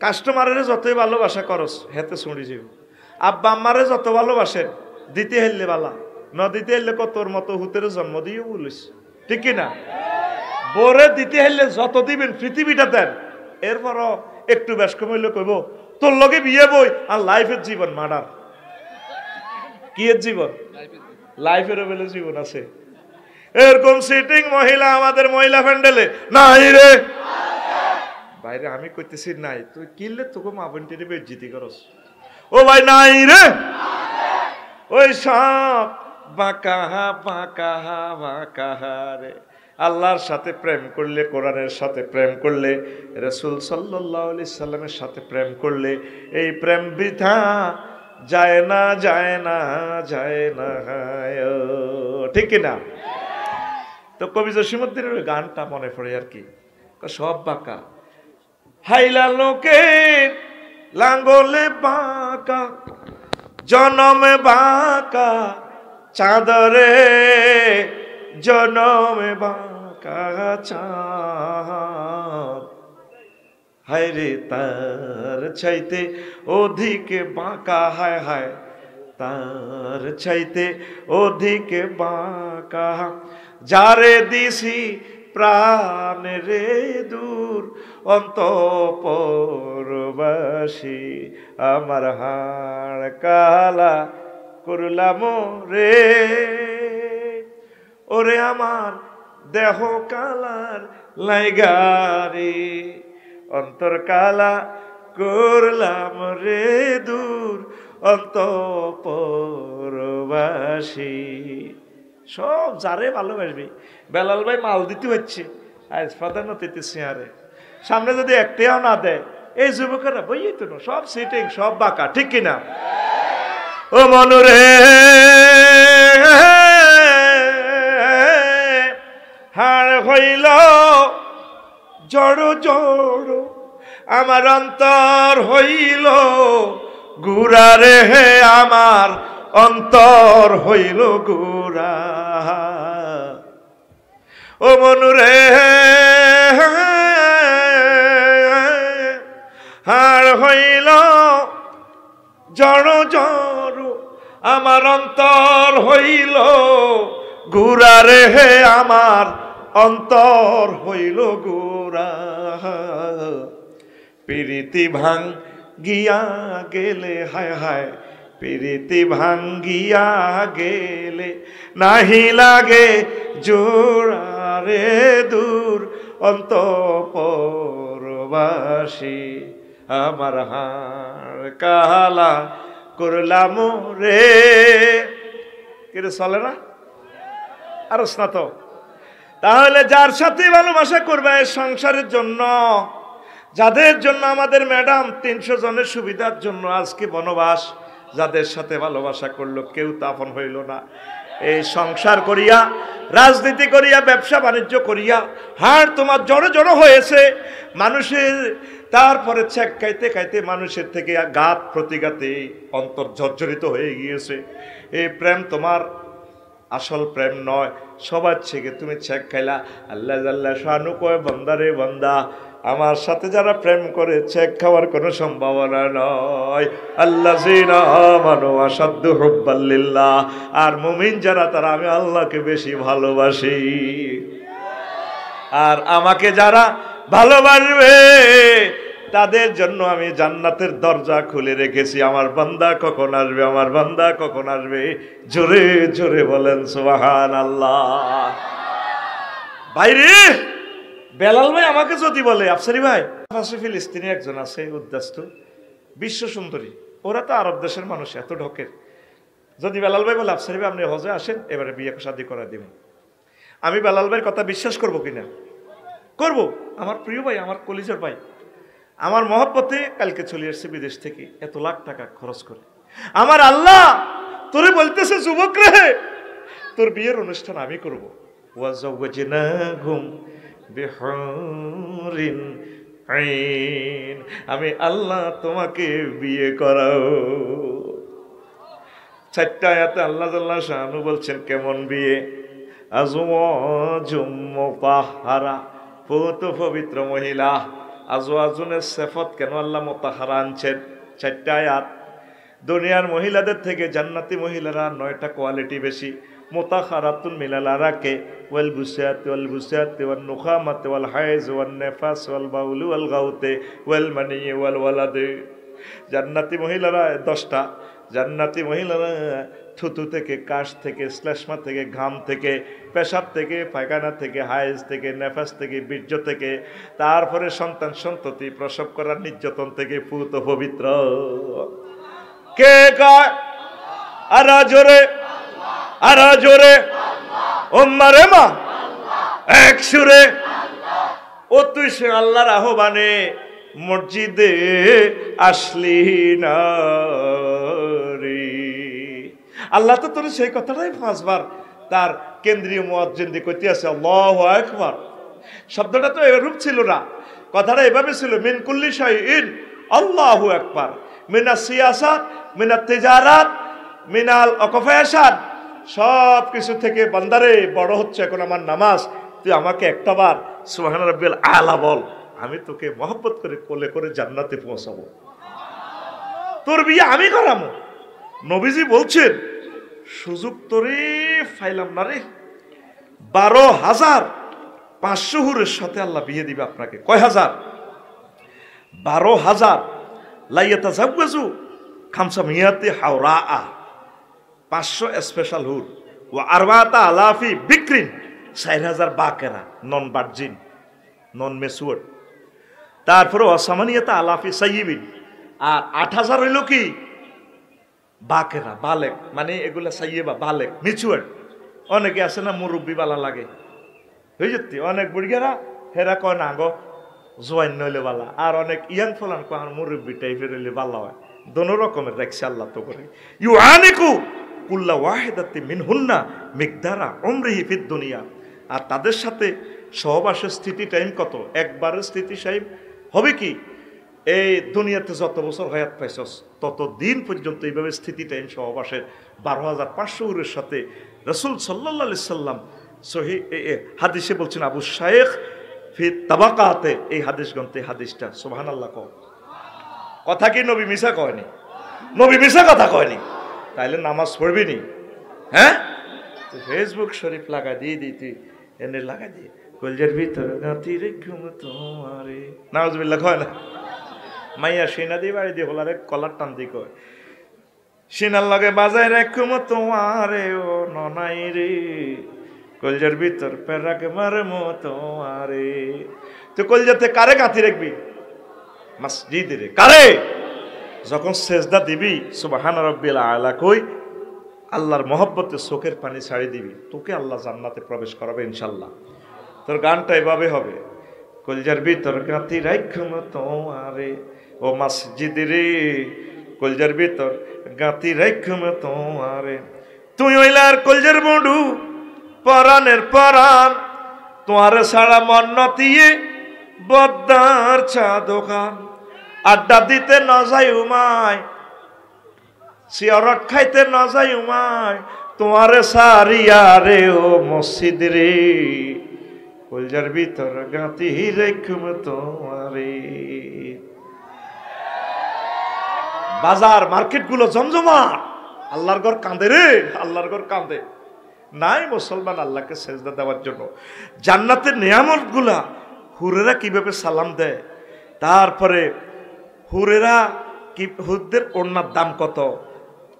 Speaker 1: কাস্টমারের যতই ভালোবাসা করস হেতে শুনি যাব, আব্বা আম্মারে যত ভালোবাসেন দিতে হেললে বালা, ন দিতে হেললে কতর মতো হুতের জন্ম দিয়ে বলিস, ঠিক কিনা? বোরে দিতে হেললে যত দিবেন পৃথিবীটা দেন, এরপরও একটু বেশ কমাইলে কইব তোর লগে বিয়ে বই আর লাইফের জীবন মার্ডার। কি এর জীবন? লাইফেরও বেলে জীবন আছে। এরকম সিটিং মহিলা আমাদের মহিলা প্যান্ডেলে নাই রে। বাইরে আমি কইতেছি নাই, তুই কিনলে তোকে মা বোন টেনে বেজ্জিতি করস। ও ভাই নাই রে। ওই সব বাঁকাহা বাঁকাহা বাঁকাহা রে। আল্লাহর সাথে প্রেম করলে, কোরআনের সাথে প্রেম করলে, রাসূল সাল্লাল্লাহু আলাইহি সাল্লামের সাথে প্রেম করলে এই প্রেম বৃথা যায় না, যায় না, যায় না, ঠিক কিনা? তো কবি জসিমউদ্দিনের গানটা মনে পড়ে আর কি, সব বাঁকা হাইলা লোকের লাঙ্গলে বাঁকা, জনমে বাঁকা চাঁদরে, জনমে বাঁকা চাঁদ, হায় রে তার চাইতে অধিকে বাঁকা, হায় হায় তার চাইতে অধিকে বাঁকা, যারে দিছি প্রাণ রে দূর অন্তঃপুরবাসী, আমার হাড় কালা করলাম রে, ওরে আমার দেহ কালার লাইগারে, অন্তর কালা করলাম রে দূর অন্তঃপুরবাসী। সব যারে ভালোবাসবি। বেলাল ভাই মাল দিতে হচ্ছে আজ প্রধান অতিথি চেয়ারে, সামনে যদি একটাও না দেয় এই যুবকেরা বইই তো না, সব সিটিং, সব বাঁকা, ঠিক কিনা? ও মনুরে হাড় হইল জড়ো জড়ো, আমার অন্তর হইল গুড়া রে, আমার অন্তর হইল গুড়া। ও মনুরে হাড় হইল জড়ো জড়ো, আমার অন্তর হইল গুড়া রে, আমার অন্তর হইল গুড়া। প্রীতি ভাঙ্গিয়া গেলে, হায় হায় প্রীতি ভাঙ্গিয়া গেলে, নাহি লাগে জোড়া রে দূর অন্তঃপুরবাসী, আমার হাড় কালা করলাম রে। কিন্তু চলে না আর স্নাত। তাহলে যার সাথে ভালোবাসা করবে সংসারের জন্য, যাদের জন্য আমাদের ম্যাডাম 300 জনের সুবিধার জন্য আজকে বনবাস, যাদের সাথে ভালোবাসা করলো কেউ তো আপন হইল না। এই সংসার করিয়া, রাজনীতি করিয়া, ব্যবসা বাণিজ্য করিয়া হাড় তোমার জড়ো জড়ো হয়েছে মানুষের, তারপরে ছ্যাক খাইতে খাইতে মানুষের থেকে ঘাত প্রতিঘাতে অন্তর জর্জরিত হয়ে গিয়েছে। এই প্রেম তোমার আসল প্রেম নয়, সবার থেকে তুমি ছ্যাক খাইলা। আল্লাহ জাল্লা শানু কয়, বান্দা রে বান্দা, আমার সাথে যারা প্রেম করে ছ্যাক খাওয়ার কোনো সম্ভাবনা নয়। আল্লাযীনা আমানু আশাদ্দু হুব্বাল লিল্লাহ, আর মুমিন যারা তারা আমি আল্লাহকে বেশি ভালোবাসি। আর আমাকে যারা ভালোবাসবে তাদের জন্য আমি জান্নাতের দরজা খুলে রেখেছি। আমার বান্দা কখন আসবে, আমার বান্দা কখন আসবে, জোরে জোরে বলেন সুবহানাল্লাহ। বাইরে বেলাল ভাই আমাকে যদি বলে আফসারি ভাই পাশে ফিলিস্তিনি একজন আছে উদ্দাস্ত বিশ্ব সুন্দরী, ওরা তো আরব দেশের মানুষ এত ঢকের, যদি বেলাল ভাই বলে আফসারি ভাই আপনি হজে আসেন এবারে বিয়ে শাদী করা দিব, আমি বেলাল ভাইয়ের কথা বিশ্বাস করবো কিনা? করব। আমার প্রিয় ভাই, আমার কলিজার ভাই, আমার মহব্বতে কালকে চলে আসছে বিদেশ থেকে এত লাখ টাকা খরচ করে। আমার আল্লাহ তোরে বলতেছে যুবক রে, তোর বিয়ের অনুষ্ঠান আমি করবো। ওয়াজাওয়াজনাহুম বিহুরিন আইন, আমি আল্লাহ তোমাকে বিয়ে করাও। চারটা আয়াতে আল্লাহ জাল্লা শানু বলছেন কেমন বিয়ে। আজওয়াজুম মুতাহহারা, পবিত্র মহিলা। আজওয়াজুনের সিফাত কেন আল্লাহ মুতাহহারা আনছেন? চারটা আয়াত। দুনিয়ার মহিলাদের থেকে জান্নাতি মহিলারা 9টা কোয়ালিটি বেশি। মুতাহহারাতুন মিনাল আরাকে ওয়াল বুসাতি ওয়াল বুসাতি ওয়ান নুখামাতি ওয়াল হাইজ ওয়ান নিফাস ওয়াল বাউলি ওয়াল গাউতে ওয়াল মানি ওয়াল ওয়ালাদে। জান্নাতি মহিলারা 10টা। জান্নাতি মহিলারা থুতু থেকে, কাশ থেকে, শ্লেষ্মা থেকে, ঘাম থেকে, পেশাব থেকে, পায়খানা থেকে, হাইজ থেকে, নেফাস থেকে, বীর্য থেকে, তারপরে সন্তান সন্ততি প্রসব করার নির্যাতন থেকে পুত পবিত্র। কে কয়? আরা জোরে, আরা জোরে, ওম্মারে মা এক সুরে। ও তুই সে আল্লাহর আহ্বানে মসজিদে আসলি না রে। আল্লাহ তো তোর সেই কথাটাই 5 বার তার কেন্দ্রীয় মুয়াজ্জিন দিয়ে কইতে আছে আল্লাহু আকবার। শব্দটা তো এরূপ ছিল না, কথাটা এভাবে ছিল মিন কুল্লি শাইইন আল্লাহু আকবার, মিনাস সিয়াসাত, মিনাত তিজারাত, মিনাল অকফায়াসাত, সব কিছু থেকে বান্দারে বড় হচ্ছে এখন আমার নামাজ। তুই আমাকে একটা বার সুবহান রাব্বিল আলা বল, আমি তোকে মহব্বত করে কোলে করে জান্নাতে পৌঁছাবো, তোর বিয়ে আমি করাবো। নবীজি বলছেন সুযোগ তোরে ফাইলাম না রে। 12,500 হুরের সাথে আল্লাহ বিয়ে দিবে আপনাকে। কয় হাজার? 12,000। লাইয়াতা জাওয়াজু খামসা মিয়াতে হাওরা, 500 স্পেশাল হুর। ও আরবাতা আলাফি বিক্রিন, 4,000 বাকেরা নন ভার্জিন, নন মেচুয়ার। তারপরে অসামানিয়াতা আলাফি সাইয়িবিন, আর 8,000 হইল কি বাকেরা, বালেক, মানে এগুলা সাইয়েবা বালেক মিচুয়ার। অনেকে আছে না মুরব্বী বালা লাগে, বুঝলি? অনেক বুড়িয়ারা হেরা কয় না গো জোয়ান নইলে বালা, আর অনেক ইয়াং ফলান কয় মুরব্বী টাইপের হইলে বালা হয়। দোনো রকমের রাখছে আল্লাহ তো করে। ইউআনিকু কুল্লা ওয়াহিদাতি মিনহুন্না মিকদারা উমরিহি ফিদ দুনিয়া। আর তাদের সাথে সহবাসের স্থিতি টাইম কত? একবারের স্থিতি টাইম হবে কি এই দুনিয়াতে যত বছর হায়াত পাইছস তত দিন পর্যন্ত এইভাবে স্থিতি টাইম সহবাসের 12,500 হুরের সাথে রাসূল সাল্লাল্লাহু আলাইহি সাল্লাম সহি হাদিসে বলছেন, আবু শাইখ ফি তাবাকাতে, এই হাদিস গ্রন্থে হাদিসটা। সুবহানাল্লাহ। কথা কি নবী মিশা কয়নি? নবী মিশা কথা কয়নি। তাইলে নামাজ পড়বি নি? হ্যাঁ, ফেসবুক শরীফ লাগা দিয়ে দিতি, এনে লাগা দিয়ে কলজের ভিতর গাতি রে ঘুম তোমারে, নাউজুবিল্লাহ কয় না? মাইয়া সিনা দিয়ে বাড়ি দিয়ে হলারে কলার টান দিয়ে কয় সিনার লগে বাজায় রে ঘুম তোমারে ও ননাই রে, কলজের ভিতর পেরাক মারে মো তোমারে। তো কলজাতে কারে গাঁথি রাখবি? মসজিদে রে। কারে? যখন সেজদা দিবি সুবহান রাব্বিল আলা কই আল্লাহর মহব্বতে চোখের পানি ছাড়ি দিবি, তোকে আল্লাহ জান্নাতে প্রবেশ করাবে ইনশাল্লাহ। তোর গানটা এভাবে হবে, কলজার ভিতর গাঁথি রাইখুম তোমারে ও মসজিদ রে, কলজার ভিতর গাঁথি রাইখুম তোমারে। তুই হইলার কলজার বন্ধু পরাণের পরাণ, তোমার সারা মন নতিয়ে বদ্দার চা দোকান। আড্ডা দিতে ন যাই উমায়, সিয়ারট খাইতে ন যাই উমায়, তোমারে সারিয়া রে ও মসজিদ রে, কলজার ভিতর গাঁথি রেখুম তোমারে। বাজার মার্কেট গুলো জমজমা, আল্লাহর ঘর কাঁদে রে, আল্লাহর ঘর কাঁদে। নাই মুসলমান আল্লাহকে সেজদা দেওয়ার জন্য। জান্নাতের নিয়ামত গুলা হুরেরা কিভাবে সালাম দেয়, তারপরে হুরেরা কি, হুরদের ওড়নার দাম কত,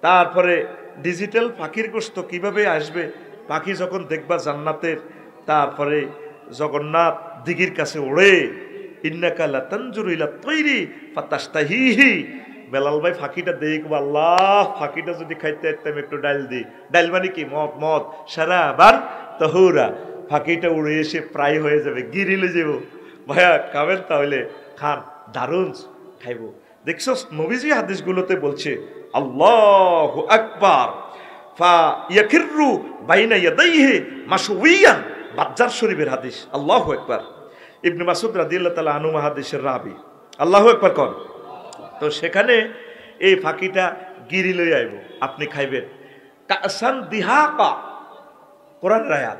Speaker 1: তারপরে ডিজিটাল পাখির গোস্ত কিভাবে আসবে, পাখি যখন দেখবা জান্নাতের, তারপরে জগন্নাথ দিঘির কাছে ওড়ে, ইন্নাকা লাতানজুরু ইলা তৈরি ফাতাশতাহিহি। বেলাল ভাই ফাঁকিটা দেই, আল্লাহ ফাঁকিটা যদি খাইতে একদম একটু ডাইল দিই। ডাইল মানে কি? মদ, মদ সারাবান তহুরা। ফাঁকিটা উড়ে এসে প্রায় হয়ে যাবে, গিরিলে যাব। ভাইয়া খাবেন? তাহলে খান, দারুণ খাইব। দেখছো নবীজি হাদিসগুলোতে বলছে আল্লাহু আকবার ফা ইয়াখিরু বাইনা ইয়াদাইহি মাশউইয়ান। বাজ্জার শরীফের হাদিস। আল্লাহু আকবার। ইবনে মাসউদ রাদিয়াল্লাহু তাআলা আনহু হাদিসের রাবি। আল্লাহু আকবার কোন। তো সেখানে এই ফাঁকিটা গিরি লই আইব, আপনি খাইবেন। কাসান দিহাকা, কোরআন আয়াত।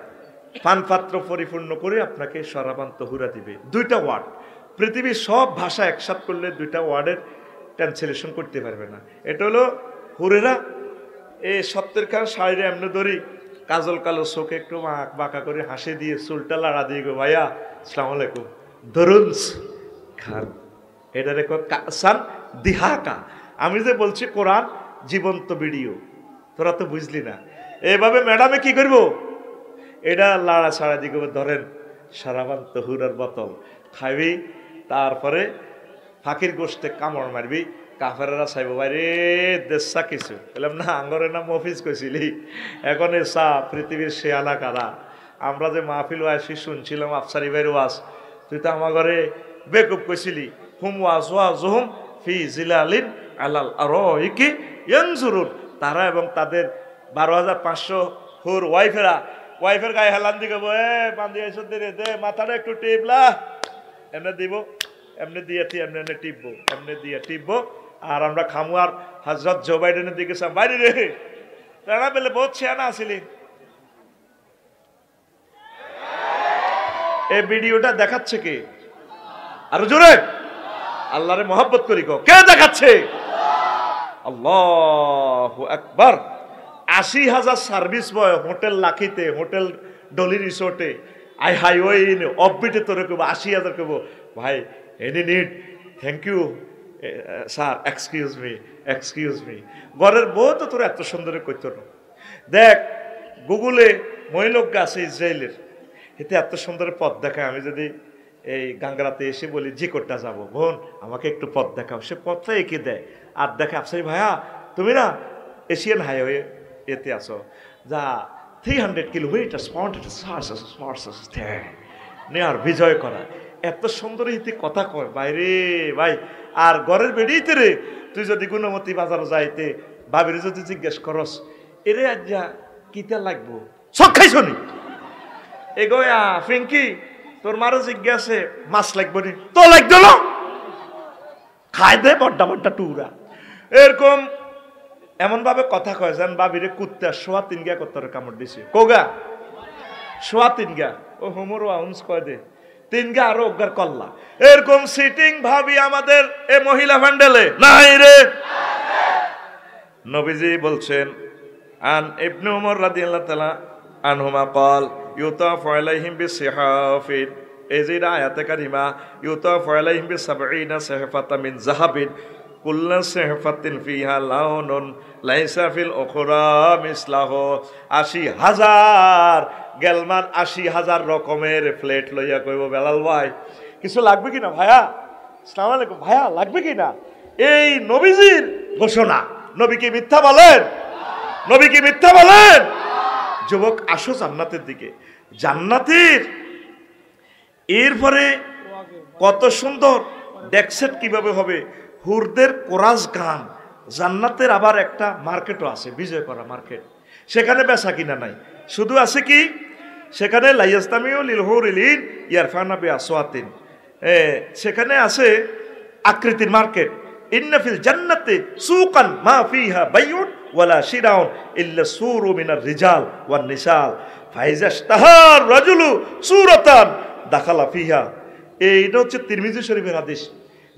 Speaker 1: পান পাত্র পরিপূর্ণ করে আপনাকে শরাবান তহুরা দিবে। দুইটা ওয়ার্ড, পৃথিবীর সব ভাষা একসাথ করলে দুইটা ওয়ার্ডের ট্রান্সলেশন করতে পারবে না। এটা হলো হুরেরা এই সত্যের খান শাড়িরে এমনি ধরি, কাজল কালো চোখে একটু বাঁকা করে হাসি দিয়ে চুলটা লাড়া দিয়ে গো ভাইয়া আসসালামু আলাইকুম ধরুন খান। এটা রেখো কাসান দিহাকা। আমি যে বলছি কোরআন জীবন্ত ভিডিও, তোরা তো বুঝলি না। এভাবে ম্যাডামে কি করবো? এটা লাড়া ছাড়া দিকে ধরেন সারাবান তহুরার বোতল খাইবি, তারপরে ফাঁকির গোষ্ঠে কামড় মারবি। কাফেরা চাইব বাইরে দেশা কিছু বললাম না, আঙ্গরে না মফিজ কইছিলি, এখন এ চা পৃথিবীর শেয়ালা কারা। আমরা যে মাহফিল আসি শুনছিলাম আফসারি ভাইয়ের ওয়াজ, তুই তো আমার ঘরে বেকুব কইছিলি। হুম ওয়াজ ওয়াজহুম ফি জিলালিন আলাল আরাইকি ইয়ানজুরুন। তারা এবং তাদের 12,500 হুর ওয়াইফের গায়ে হেলান দিকে এ বান্ধি এসে দে মাথাটা একটু টিপলা, এমনি দিব, এমনি দিয়ে এমনি এমনি টিপবো, এমনি দিয়ে টিপবো। আর আমরা খামু আর হযরত জো বাইডেনের দিকে বাইরে রে রানা পেলে বহুত ছেয়ানা আসিলি। এই ভিডিওটা দেখাচ্ছে কে? আরো জোরে আল্লাহরে মহব্বত করি গো। কে দেখাচ্ছে? আল্লাহু আকবার। 80,000 সার্ভিস বয় হোটেল লাখিতে, হোটেল ডলি রিসোর্টে, আই হাইওয়ে অফবিটে তোরে কেবো 80,000 কেবো ভাই any need thank you sir excuse me. ঘরের বউ তো তোর এত সুন্দর করতো না। দেখ গুগলে মহিলোক আছে ইসরায়েলের, এতে এত সুন্দর পথ দেখায়। আমি যদি এই গাঙ্গারাতে এসে বলি জি কোটটা যাবো, বোন আমাকে একটু পথ দেখাও, সে পথটা এঁকে দেয়। আর দেখে আফসারি ভাইয়া তুমি না এশিয়ান হাইওয়ে এতে আসো, যা 300 কিলোমিটার নেয়ার বিজয় করা। এত সুন্দর ইতি কথা কয় বাইরে ভাই। আর ঘরের বেড়িতে রে তুই যদি গুণমতি বাজার যাইতে ভাবির যদি জিজ্ঞেস করস এরে আজ যা কিতা লাগবো সব খাইছ নি এগোয়া ফিঙ্কি তোর মারো জিজ্ঞাসে মাছ লাগবো নি তো লাগতো না খাই দে বড্ডা বড্ডা টুরা। এরকম এমন ভাবে কথা কয় যেন বাবিরে কুত্তা সোয়া 3 গা কত্তরে কামড় দিছে কোগা সোয়া 3 গা ও হোমর আউন্স কয় দে 3 গা আরো অজ্ঞার কল্লা। এরকম সিটিং ভাবি আমাদের এ মহিলা ভান্ডালে নাই রে। নবীজি বলছেন আন ইবনে উমর রাদিয়াল্লাহু তাআলা আনহুমা قال يطاف عليهم بصحاف এজির আয়াতে কারিমা يطاف عليهم ب70 صحفة من ذهب كل صحفة فيها لون ليس في الأخرى مثله। 80,000 গেলমান 80,000 রকমের প্লেট লইয়া কইব বেলাল ভাই কিছু লাগবে কিনা ভাইয়া আসসালামু আলাইকুম ভাইয়া লাগবে কিনা। এই নবীজির ঘোষণা। নবী কি মিথ্যা বলেন? নবী কি মিথ্যা বলেন? যুবক আসো জান্নাতের দিকে। জান্নাতের এরপরে কত সুন্দর ডেকসেট কিভাবে হবে, হুরদের কোরাস গান। জান্নাতের আবার একটা মার্কেটও আছে, বিজয় করা মার্কেট। সেখানে বেচা কিনা নাই, শুধু আছে কি সেখানে লাইয়াস্তামিউ লিল হুরিলিন ইয়ারফানা বিআসওয়াতিন, সেখানে আছে আকৃতির মার্কেট। ইন্না ফিল জান্নাতি সুকান মা ফিহা বাইউন ওয়ালা শিরাউন ইল্লা সুরু মিনার রিজাল ওয়ান নিসাল ফাইজাশতাহার রাজুলু সুরাতান দাখালা ফিহা। এইটা হচ্ছে তিরমিজি শরীফের হাদিস।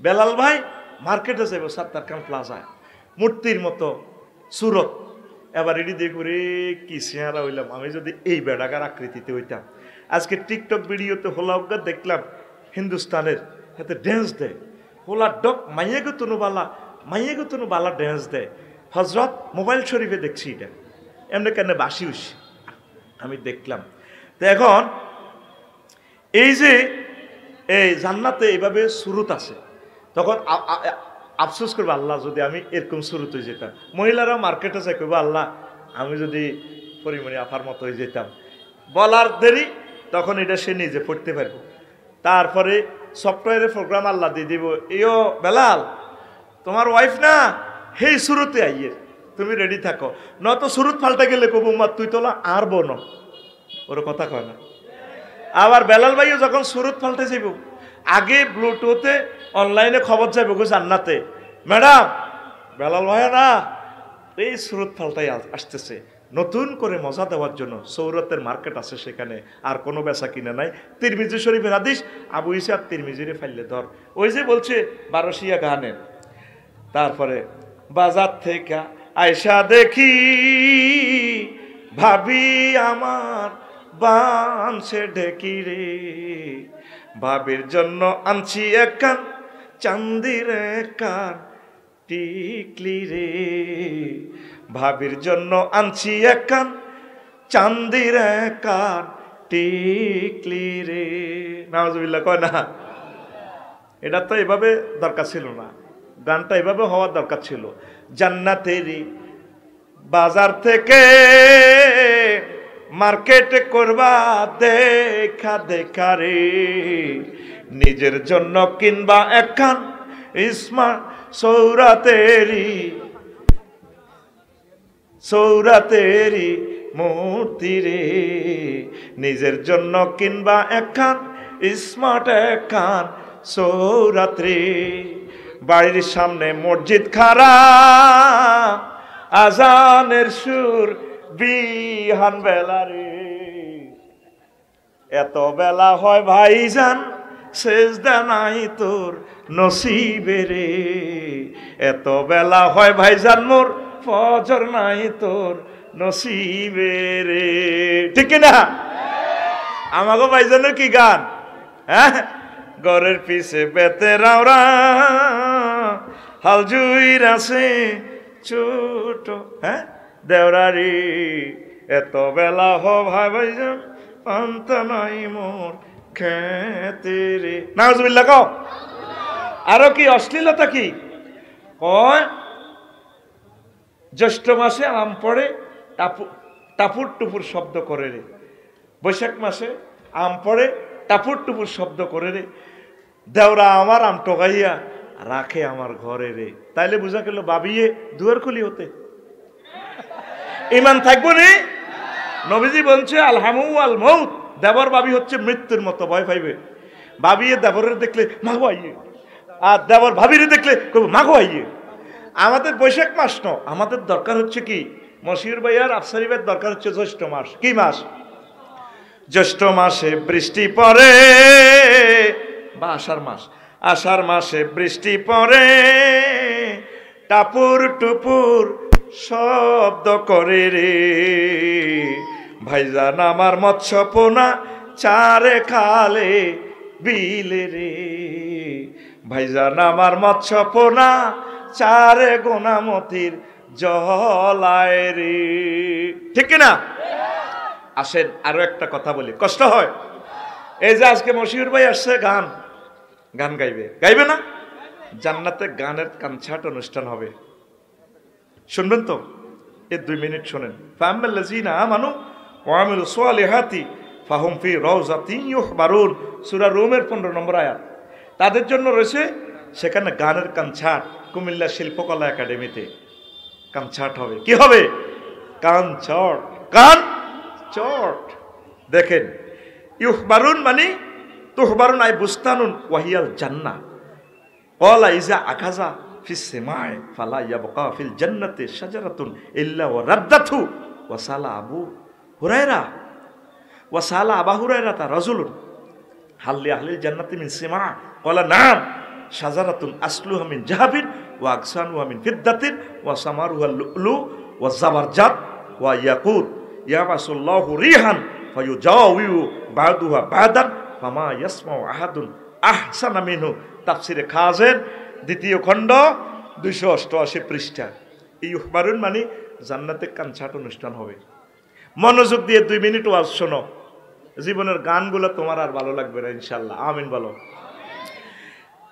Speaker 1: বেলাল ভাই মার্কেটে যাইব সাত্তার খান প্লাজায়, মূর্তির মতো সুরত। এবার এটি দেখো রে কি চেহারা হইলাম আমি যদি এই বেড়াকার আকৃতিতে হইতাম। আজকে টিকটক ভিডিওতে হোলাউগা দেখলাম হিন্দুস্তানের হাতে ড্যান্স দেয়, হোলা ডক মাইয়াগো তনু বালা ড্যান্স দেয়। হজরত মোবাইল শরীফে দেখছি এটা এমনি কেন বাসি উসি আমি দেখলাম। তো এখন এই যে এই জান্নাতে এইভাবে সুরুত আছে, তখন আফসোস করবো, আল্লাহ যদি আমি এরকম সুরুত হয়ে যেতাম। মহিলারা মার্কেটে যাই করবো, আল্লাহ আমি যদি পরিমণি আফার মতো হয়ে যেতাম। বলার দেরি, তখন এটা সে নিজে পড়তে পারবো। তারপরে সফটওয়্যারের প্রোগ্রাম আল্লাহ দিয়ে দিব, ইয়ো বেলাল তোমার ওয়াইফ না হেই শুরুতে আইয়ে, তুমি রেডি থাকো, নত শুরুত ফাল্টা গেলে কবু মা তুই তোলা আর বোন, ওর কথা কয় না। আবার বেলাল ভাইও যখন শুরুত ফাল্টে যাইব, আগে ব্লুটুথে অনলাইনে খবর যাইব গো জান্নাতে, ম্যাডাম বেলাল ভাই না এই শুরুত ফাল্টাই আসতেছে, নতুন করে মজা দেওয়ার জন্য। সৌরতের মার্কেট আছে সেখানে, আর কোনো বেচা কিনে নাই। তিরমিজি শরীফের হাদিস, আবু ইসা তিরমিজিরে ফাইলে ধর, ওই যে বলছে বারোশিয়া গানের। তারপরে বাজার থেকে আয়সা দেখি ভাবি আমার বানছে ঢেকি রে, ভাবির জন্য আনছি এক কান চান্দির কান টিকলি রে, ভাবির জন্য আনছি এক কান চান্দির কান টিকলি রে। নাউজুবিল্লাহ কয় না? এটা তো এভাবে দরকার ছিল না, গানটা এভাবে হওয়ার দরকার ছিল। জান্নাতেরই বাজার থেকে মার্কেট করবা দেখা দেখা রে, নিজের জন্য কিনবা একখান স্মার্ট সৌরাতেরি মূর্তি রে, নিজের জন্য কিনবা একখান স্মার্ট একখান সৌরাত্রি। বাড়ির সামনে মসজিদ খাড়া, আজানের সুর বিহান বেলা রে, এত বেলা হয় ভাইজান সেজদা নাই তোর নসিবে রে, এত বেলা হয় ভাইজান মোর ফজর নাই তোর নসিবে রে। ঠিক না? আমাগো ভাইজানের কি গান, হ্যাঁ, ঘরের পিছে বেতে রাওরা হাল জুইর আছে ছোট, হ্যাঁ দেওরারি, এত বেলা হ ভাই ভাইজান পান্তা নাই মোর খেতে রে। নাউজুবিল্লাহ কও। আরো কি অশ্লীলতা কি কয়, জ্যৈষ্ঠ মাসে আম পড়ে টাপুর টুপুর শব্দ করে রে, বৈশাখ মাসে আম পড়ে টাপুর টুপুর শব্দ করে রে, দেওরা আমার আম টোকাইয়া রাখে আমার ঘরে রে। তাইলে বুঝা গেল বাবিয়ে দুয়ার খুলি হতে ইমান থাকবো নি। নবীজি বলছে আলহামু আল মৌত, দেবর বাবি হচ্ছে মৃত্যুর মতো, ভয় পাইবে। বাবিয়ে দেবরের দেখলে মাগো আইয়ে, আর দেবর ভাবিরে দেখলে মাগো আইয়ে। আমাদের বৈশাখ মাস ন, আমাদের দরকার হচ্ছে কি, মশিউর ভাইয়ার আফসারি ভাইয়ের দরকার হচ্ছে জ্যৈষ্ঠ মাস। কি মাস? জ্যৈষ্ঠ মাসে বৃষ্টি পড়ে, বা আষাঢ় মাস, আষাঢ় মাসে বৃষ্টি পড়ে, টাপুর টুপুর শব্দ করে রে, ভাইজান আমার মৎস্য পোনা চারে খালে বিলে রে, ভাইজান আমার মৎস্য পোনা চারে গোনামতির জলায় রে। ঠিক না? আসেন আরো একটা কথা বলি, কষ্ট হয়। এই যে আজকে মশিউর ভাই আসছে, গান গান গাইবে, গাইবে না? জান্নাতে গানের কনসার্ট অনুষ্ঠান হবে, শুনবেন তো? এই 2 মিনিট শোনেন। ফাআম্মাল্লাযীনা আমানু ওয়া আমিলুস সালিহাতি ফাহুম ফি রাউযাতিন ইউহবারুন, সূরা রুমের 15 নম্বর আয়াত। তাদের জন্য রয়েছে সেখানে গানের কনসার্ট। কুমিল্লা শিল্পকলা একাডেমিতে কনসার্ট হবে। কি হবে? Concert, concert. দেখেন, ইউহবারুন মানে তুহবারুন আই বুস্তানুন ওয়াহিয়াল জান্নাহ, ক্বালা ইজা আকাযা ফিস সামাই ফালা ইয়াবকা ফিল জান্নাতি শাজারাতুন ইল্লা ওয়া রাদ্দাতহু ওয়া সালা আবু হুরায়রা ওয়া সালা আবু হুরায়রা তা রাজুলুন হাল্লি আহলিল জান্নাতি মিন সিমা, ক্বালা নাম শাজারাতুন আসলুহা মিন যাহাবিন ওয়া আকসানুহা মিন ফিদ্দাতিন ওয়া সামারুহা লুলু ওয়া জাবারজাত ওয়া ইয়াকুত ইয়াবাসুল্লাহু রিহান ফায়ুজাওয়িউ বা'দুহা বা'দান ফামা ইয়াসমাউ আহাদুন আহসানা মিনহু। তাফসিরে খাজেন 2য় খণ্ড 288 পৃষ্ঠা। ইউহবারুন মানে জান্নাতে কনসার্ট অনুষ্ঠান হবে। মনোযোগ দিয়ে 2 মিনিট ওয়াজ শোনো, জীবনের গানগুলো তোমার আর ভালো লাগবে না ইনশাল্লাহ, আমিন বলো।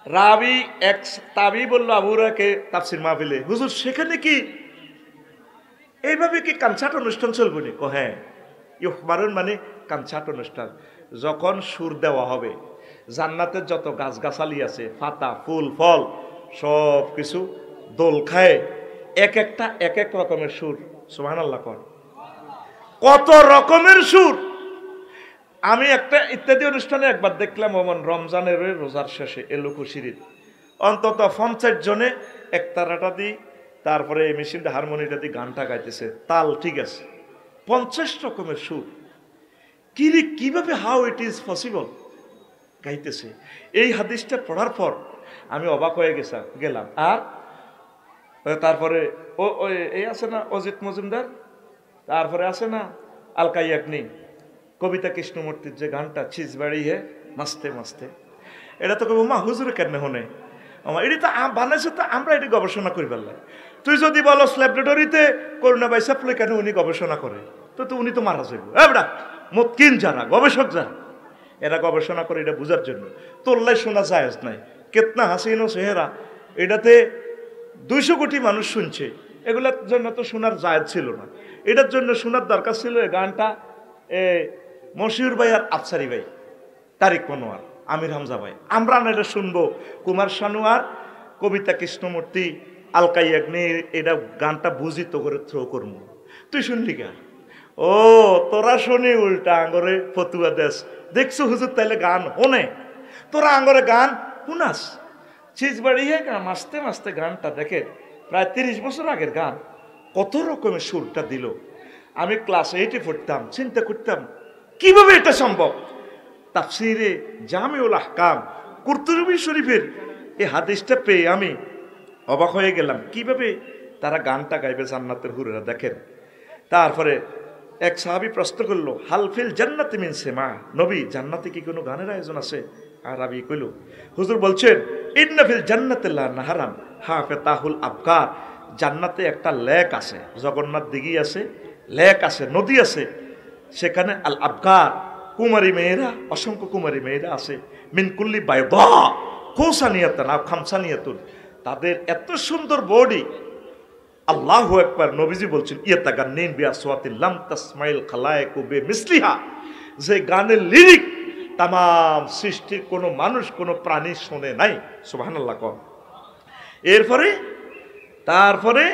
Speaker 1: রাবি এক তাবি বলল আবুরাকে তাফসির মাহফিলে, হুজুর সেখানে কি এইভাবে কি কনসার্ট অনুষ্ঠান চলবে নি? হ্যাঁ, ইউহবারুন মানে কনসার্ট অনুষ্ঠান। যখন সুর দেওয়া হবে, জান্নাতের যত গাছগাছালি আছে, পাতা ফুল ফল সব কিছু দোল খায়, এক একটা এক এক রকমের সুর। সুবহানাল্লাহ কর, কত রকমের সুর। আমি একটা ইত্যাদি অনুষ্ঠানে একবার দেখলাম, ওমন রমজানের রোজার শেষে এলোকুশিরিত অন্তত 50 জনে একতারাটা দিই, তারপরে এই মেশিনটা হারমোনিটা দিয়ে গানটা গাইতেছে, তাল ঠিক আছে, 50 রকমের সুর। কিভাবে, হাউ ইট ইজ পসিবল গাইতেছে। এই হাদিসটা পড়ার পর আমি অবাক হয়ে গেলাম। আর তারপরে এই আছে না অজিত মজুমদার, তারপরে আছে না আলকা ইয়াগনি, কবিতা কৃষ্ণমূর্তির যে গানটা চিজবাড়ি হে মাস্তে মাস্তে, এটা তো কব মা হুজুরে কেন হনে আমার এটি তো বানাইছে, তো আমরা এটি গবেষণা করি পারলাম। তুই যদি বলো ল্যাবরেটরিতে করোনা ভাইরাস কেন উনি গবেষণা করে, তো উনি তো মারা যাইব। এবড়া মতকিন যারা গবেষক যারা, এরা গবেষণা করে এটা বুঝার জন্য। তোল্লাই শোনা জায়েজ নাই, কেতনা হাসিন ও চেহারা, এটাতে 200 কোটি মানুষ শুনছে, এগুলোর জন্য তো শোনার জায়েজ ছিল না। এটার জন্য শোনার দরকার ছিল এই গানটা মশিউর ভাই আর আফসারি ভাই, তারিক মনোয়ার, আমির হামজা ভাই। আমরা না এটা শুনবো কুমার শানু আর কবিতা কৃষ্ণমূর্তি, আলকা ইয়াগনি, এটা গানটা বুঝিত করে থ্রো করবো। তুই শুনলি কেন? ও তোরা শুনি উল্টা আঙ্গরে ফতুয়া দেশ, দেখছো হুজুর তাইলে গান হনে, তোরা আঙ্গরে গান শুনাস। চিজ বাড়িয়ে মাস্তে মাস্তে গানটা দেখে, প্রায় 30 বছর আগের গান, কত রকমের সুরটা দিল। আমি ক্লাস 8-এ পড়তাম, চিন্তা করতাম কিভাবে এটা সম্ভব। তাফসিরে জামিউল আহকাম কুরতুবী শরীফের এই হাদিসটা পেয়ে আমি অবাক হয়ে গেলাম, কিভাবে তারা গানটা গাইবে জান্নাতের হুরেরা। দেখেন, তারপরে এক সাহাবী প্রশ্ন করলো, হালফিল জান্নাতি মিন সেমা, নবী জান্নাতে কি কোনো গানের আয়োজন আছে? আর আমি কইল, হুজুর বলছেন ইন্না ফিল জান্নাতি লা নাহারান হাফাতাহুল আবকার, জান্নাতে একটা লেক আছে, জগন্নাথ দিঘি আছে, লেক আছে, নদী আছে, সেখানে আল আবকার কুমারী মেয়েরা, অসংখ্য কুমারী মেয়েরা আছে, মিনকুল্লি বাইদা খোসানিয়াতুন আও খামসানিয়াতুন, তাদের এত সুন্দর বডি। আল্লাহু আকবার। নবীজি বলছেন ইয়াতাগান্নিন বিআসওয়াতিন লাম তাসমাইল খালায়েকু বিমিসলিহা, যে গানের লিরিক তামাম সৃষ্টির কোনো মানুষ কোনো প্রাণী শোনে নাই। সুবহানাল্লাহ কর। এরপরে তারপরে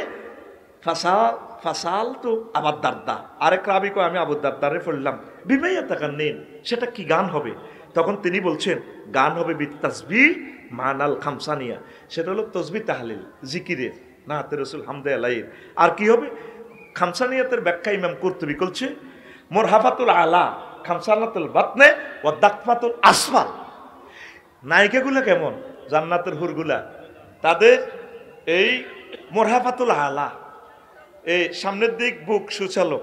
Speaker 1: ফাসাল তো আবার দারদা, আরেক রাবি কো আমি আবু দারদারে পড়লাম বিমাইয়াতাগান্নিন, সেটা কি গান হবে? তখন তিনি বলছেন গান হবে বিতাসবিহ মানাল খামসানিয়া, সেটা হলো তসবিহ তাহলিল জিকিরের, নাতে রসুল হামদে আলাইহির। আর কি হবে? খামসানিয়াতের ব্যাখ্যা ইমাম কুরতুবী করছে মোরহাফাতুল আলা খামসানাতুল বাতনে ও দাকফাতুল আসফাল। নায়িকাগুলা কেমন? জান্নাতের হুরগুলা, তাদের এই মোরহাফাতুল আলা, এই সামনের দিক বুক সুচালো,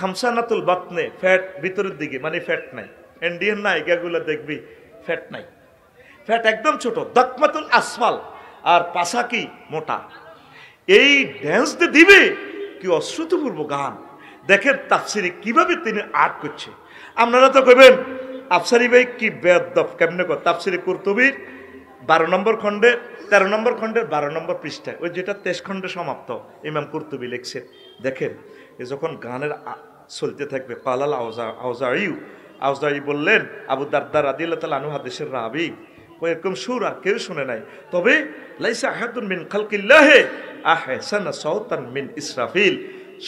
Speaker 1: খামসানাতুল বাতনে ফ্যাট ভিতরের দিকে, মানে ফ্যাট নাই। ইন্ডিয়ান নায়িকাগুলা দেখবি ফ্যাট নাই, ফ্যাট একদম ছোট, দাকমাতুল আসফাল, আর পাশা কি মোটা। এই ড্যান্স দিবে কি অশ্রুতপূর্ব গান। দেখেন তাফসিরে কিভাবে তিনি আর্ট করছে। আপনারা তো কইবেন আফসারি ভাই কি বেয়াদব কেমনে কর। তাফসিরে কুরতুবীর 12 নম্বর খণ্ডে 13 নম্বর খণ্ডের 12 নম্বর পৃষ্ঠায়, ওই যেটা 23 খণ্ডে সমাপ্ত, ইমাম কুরতুবী লিখছেন। দেখেন যখন গানের চলতে থাকবে, কালাল আউজাঈ বললেন, আবু দারদা রাদিয়াল্লাহু তাআলা আনহু হাদিসের রাবী, এরকম সুর আর কেউ শুনে নাই। তবে লাইসা আহাদুন মিন খালকিল্লাহি আহসানা সাওতান মিন ইসরাফিল,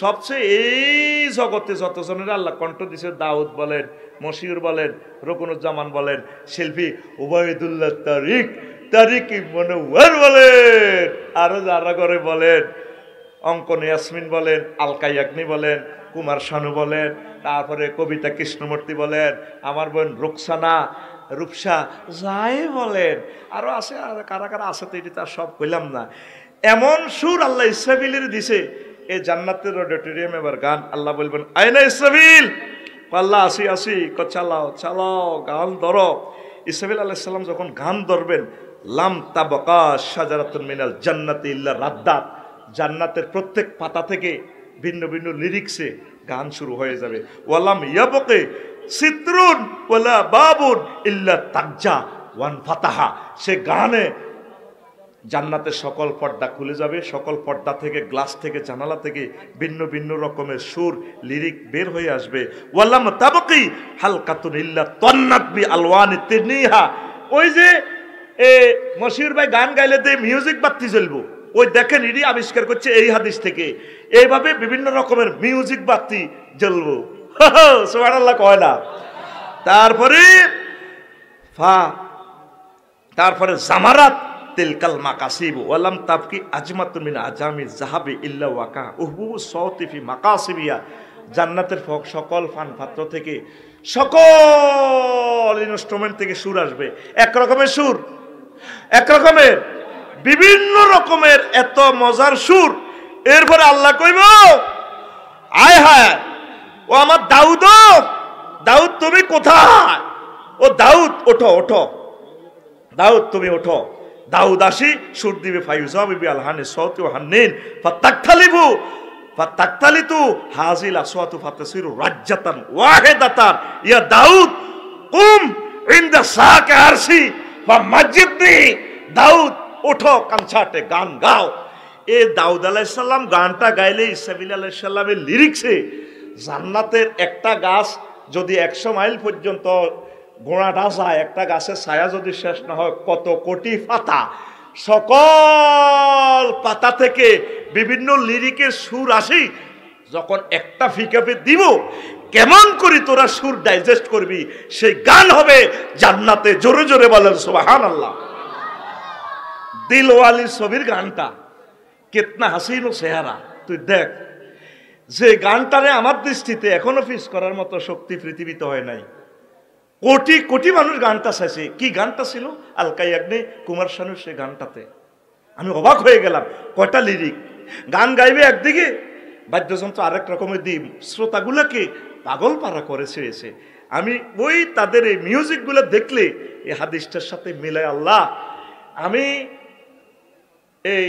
Speaker 1: সবচেয়ে এই জগতে যতজনের আল্লাহ কণ্ঠ দিছে, দাউদ বলেন, মশিউর বলেন, রকুনুজ্জামান বলেন, শিল্পী উবাইদুল্লাহ তারিক মনোয়ার বলেন, আরো যারা করে বলেন, অঙ্কন ইয়াসমিন বলেন, আলকা ইয়াগনি বলেন, কুমার শানু বলেন, তারপরে কবিতা কৃষ্ণমূর্তি বলেন, আমার বোন রুকসানা রূপসা যাই বলেন, আরো আছে, আর কারা কারা আছে তো এটি তার সব কইলাম না। এমন সুর আল্লাহ ইসরাফিলের দিছে, এই জান্নাতের অডিটোরিয়ামে এবার গান, আল্লাহ বলবেন আয়না ইসরাফিল, আল্লাহ আসি আসি, চালাও চালাও গান ধরো। ইসরাফিল আলাইহিস সালাম যখন গান ধরবেন, লাম তাবাকা শাজারাতুন মিনাল জান্নাতি ইল্লা রাদ্দাত, জান্নাতের প্রত্যেক পাতা থেকে ভিন্ন ভিন্ন লিরিক্সে গান শুরু হয়ে যাবে। ওয়ালাম ইয়াবকে সিতরুন ওয়ালা বাবুন ইল্লা তাজ্জা ওয়ান ফাতাহা। সে গানে জান্নাতের সকল পর্দা খুলে যাবে, সকল পর্দা থেকে, গ্লাস থেকে, জানালা থেকে ভিন্ন ভিন্ন রকমের সুর লিরিক বের হয়ে আসবে। ওয়ালাম তাবকি হালকাতুন ইল্লা তান্নাত বি আলওয়ানি তিনিহা। ওই যে মশিউর ভাই গান গাইলে যে মিউজিক বাতি জ্বলবো, ওই দেখেন এটি আবিষ্কার করছে এই হাদিস থেকে। এইভাবে বিভিন্ন রকমের মিউজিক বাতি জ্বলবো। সুবহানাল্লাহ কয় না। তারপরে জামারাত তিলকাল মাকাসিব ওয়ালাম তাবকি আজমাতু মিন আজামি যাহাবি ইল্লা ওয়াকা উহবু সাউতি ফি মাকাসিবিয়া। জান্নাতের সকল ফান পাত্র থেকে, সকল ইনস্ট্রুমেন্ট থেকে সুর আসবে, এক রকমের সুর, এক রকমের বিভিন্ন রকমের এত মজার সুর। এরপরে আল্লাহ কইব, আয় হায় ও আমার দাউদ, দাউদ তুমি কোথায়? ও দাউদ ওঠো, ওঠো দাউদ তুমি ওঠো। দাউদ আসি সুর দিবে, ফায়ুজাবি আলহানি সাউতি ওয়া হান্নিন ফাতাকতালিবু ফাতাকতালিতু হাযিল আসওয়াতু ফাতাসিরু রাজ্জাতান ওয়াহিদাতান। ইয়া দাউদ কুম ইনদা সাকা আরশি ফামাজিদনি। দাউদ ওঠো, কনসার্টে গান গাও। এ দাউদ আলাইহিস সালাম গানটা গাইলে ইসমাঈল আলাইহিস সালামের লিরিক্সে জান্নাতের একটা গাছ যদি 100 মাইল পর্যন্ত গোড়াটা যায়, একটা গাছের ছায়া যদি শেষ না হয়, কত কোটি পাতা, সকল পাতা থেকে বিভিন্ন লিরিকের সুর আসি। যখন একটা ফিকাপে দিব, কেমন করি তোরা সুর ডাইজেস্ট করবি, সেই গান হবে জান্নাতে। জোরে জোরে বলেন সুবহানাল্লাহ। দিলওয়ালি ছবির গানটা কিতনা হাসিন ও চেহারা, তুই দেখ। যে গানটারে আমার দৃষ্টিতে এখনো ফিস করার মতো শক্তি পৃথিবীতে হয় নাই। কোটি কোটি মানুষ গানটা চাইছে। কি গানটা ছিল? আলকা ইয়াগনি কুমার শানুর সে গানটাতে আমি অবাক হয়ে গেলাম। কয়টা লিরিক, গান গাইবে একদিকে, বাদ্যযন্ত্র আরেক রকমের দিন, শ্রোতাগুলোকে পাগল পারা করে ছেড়েছে। আমি ওই তাদের এই মিউজিকগুলো দেখলে এই হাদিসটার সাথে মিলায় আল্লাহ, আমি এই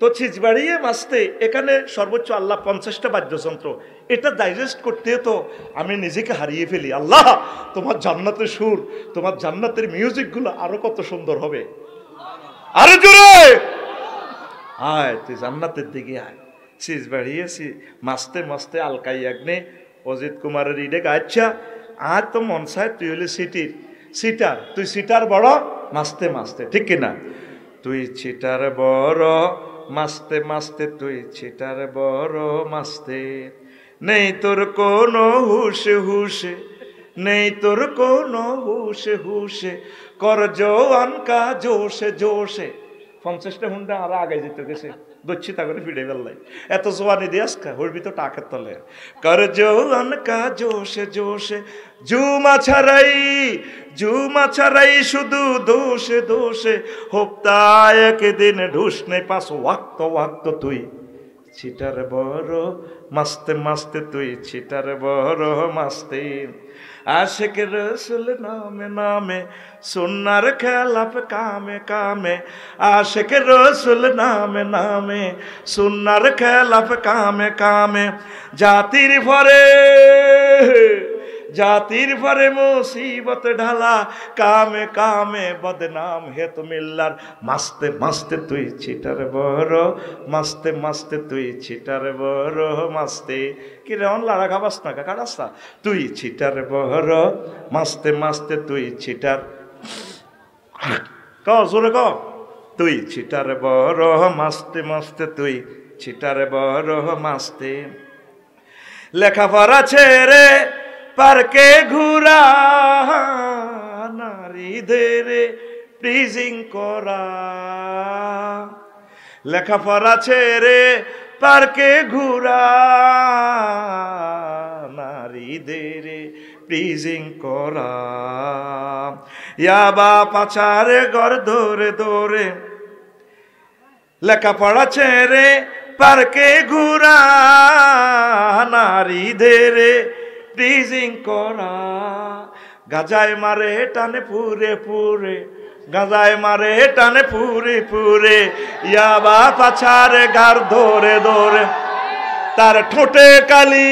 Speaker 1: তছিজ বাড়িয়ে মাসতে এখানে সর্বোচ্চ আল্লাহ 50টা বাদ্যযন্ত্র, এটা ডাইজেস্ট করতে তো আমি নিজেকে হারিয়ে ফেলি। আল্লাহ তোমার জান্নাতের সুর, তোমার জান্নাতের মিউজিকগুলো আরো কত সুন্দর হবে। আরো জোরে আয়, তুই জান্নাতের দিকে আয়। সিজ বাড়িয়েছি মাসতে মাসতে আলকা ইয়াগনি অজিত কুমারের ইডে গাইছা। আর তো মন চায় তুই হলে সিটার, তুই সিটার বড় মাসতে মাসতে, ঠিক কিনা? তুই চিটার বড় মাসতে মাসতে, তুই চিটার বড় মাসতে। নেই তোর কোনো হুশে হুশে, নেই তোর কোনো হুশে হুশে, কর জওয়ান কা জোশে জোশে। 50টা হুন্ডা আর আগে যেতে গেছে, দচ্ছি তা করে ফিরে বেললাই এত জোয়ানি দিয়াস খা হইবি তো টাকের তলে। কর জওয়ান কা জোশে জোশে, জুমা ছাড়াই শুধু দোষে দোষে, হপ্তায় একদিন ঢুসনে পাস ওয়াক্ত ওয়াক্ত। তুই চিটার বড় মাস্তে মাস্তে, তুই চিটার বড় মাস্তে। আশিক রসুল নামে নামে, সুন্নার খেলাফ কামে কামে। আশিক রসুল নামে নামে, সুন্নার খেলাফ কামে কামে। জাতির ভরে মুসিবত ঢালা, কামে কামে বদনাম হে তো মিল্লার। মাস্তে মাস্তে তুই চিটার বড়, মাস্তে মাস্তে তুই চিটার বড় মাস্তে। কি রে অন লাড়া খাবাস না কাকাস না? তুই চিটার বড় মাস্তে মাস্তে, তুই চিটার জোরে ক। তুই চিটার বড় মাস্তে মাস্তে, তুই চিটার বড় মাস্তে। লেখাপড়া ছেড়ে পার্কে ঘুরা, নারীদের প্রিজিং করা। লেখাপড়া ছেড়ে পার্কে ঘুরা, নারীদের প্রিজিং করা। ইয়াবা পাচারে ঘর ধরে ধরে, লেখাপড়া ছেড়ে পার্কে ঘুরা, নারীদের প্রিজিং করা। গাজায় মারে টানে পুরে পুরে, গাজায় মারে টানে পুরে পুরে। ইয়াবা পাছারে গার ধরে ধরে, তার ঠোঁটে কালি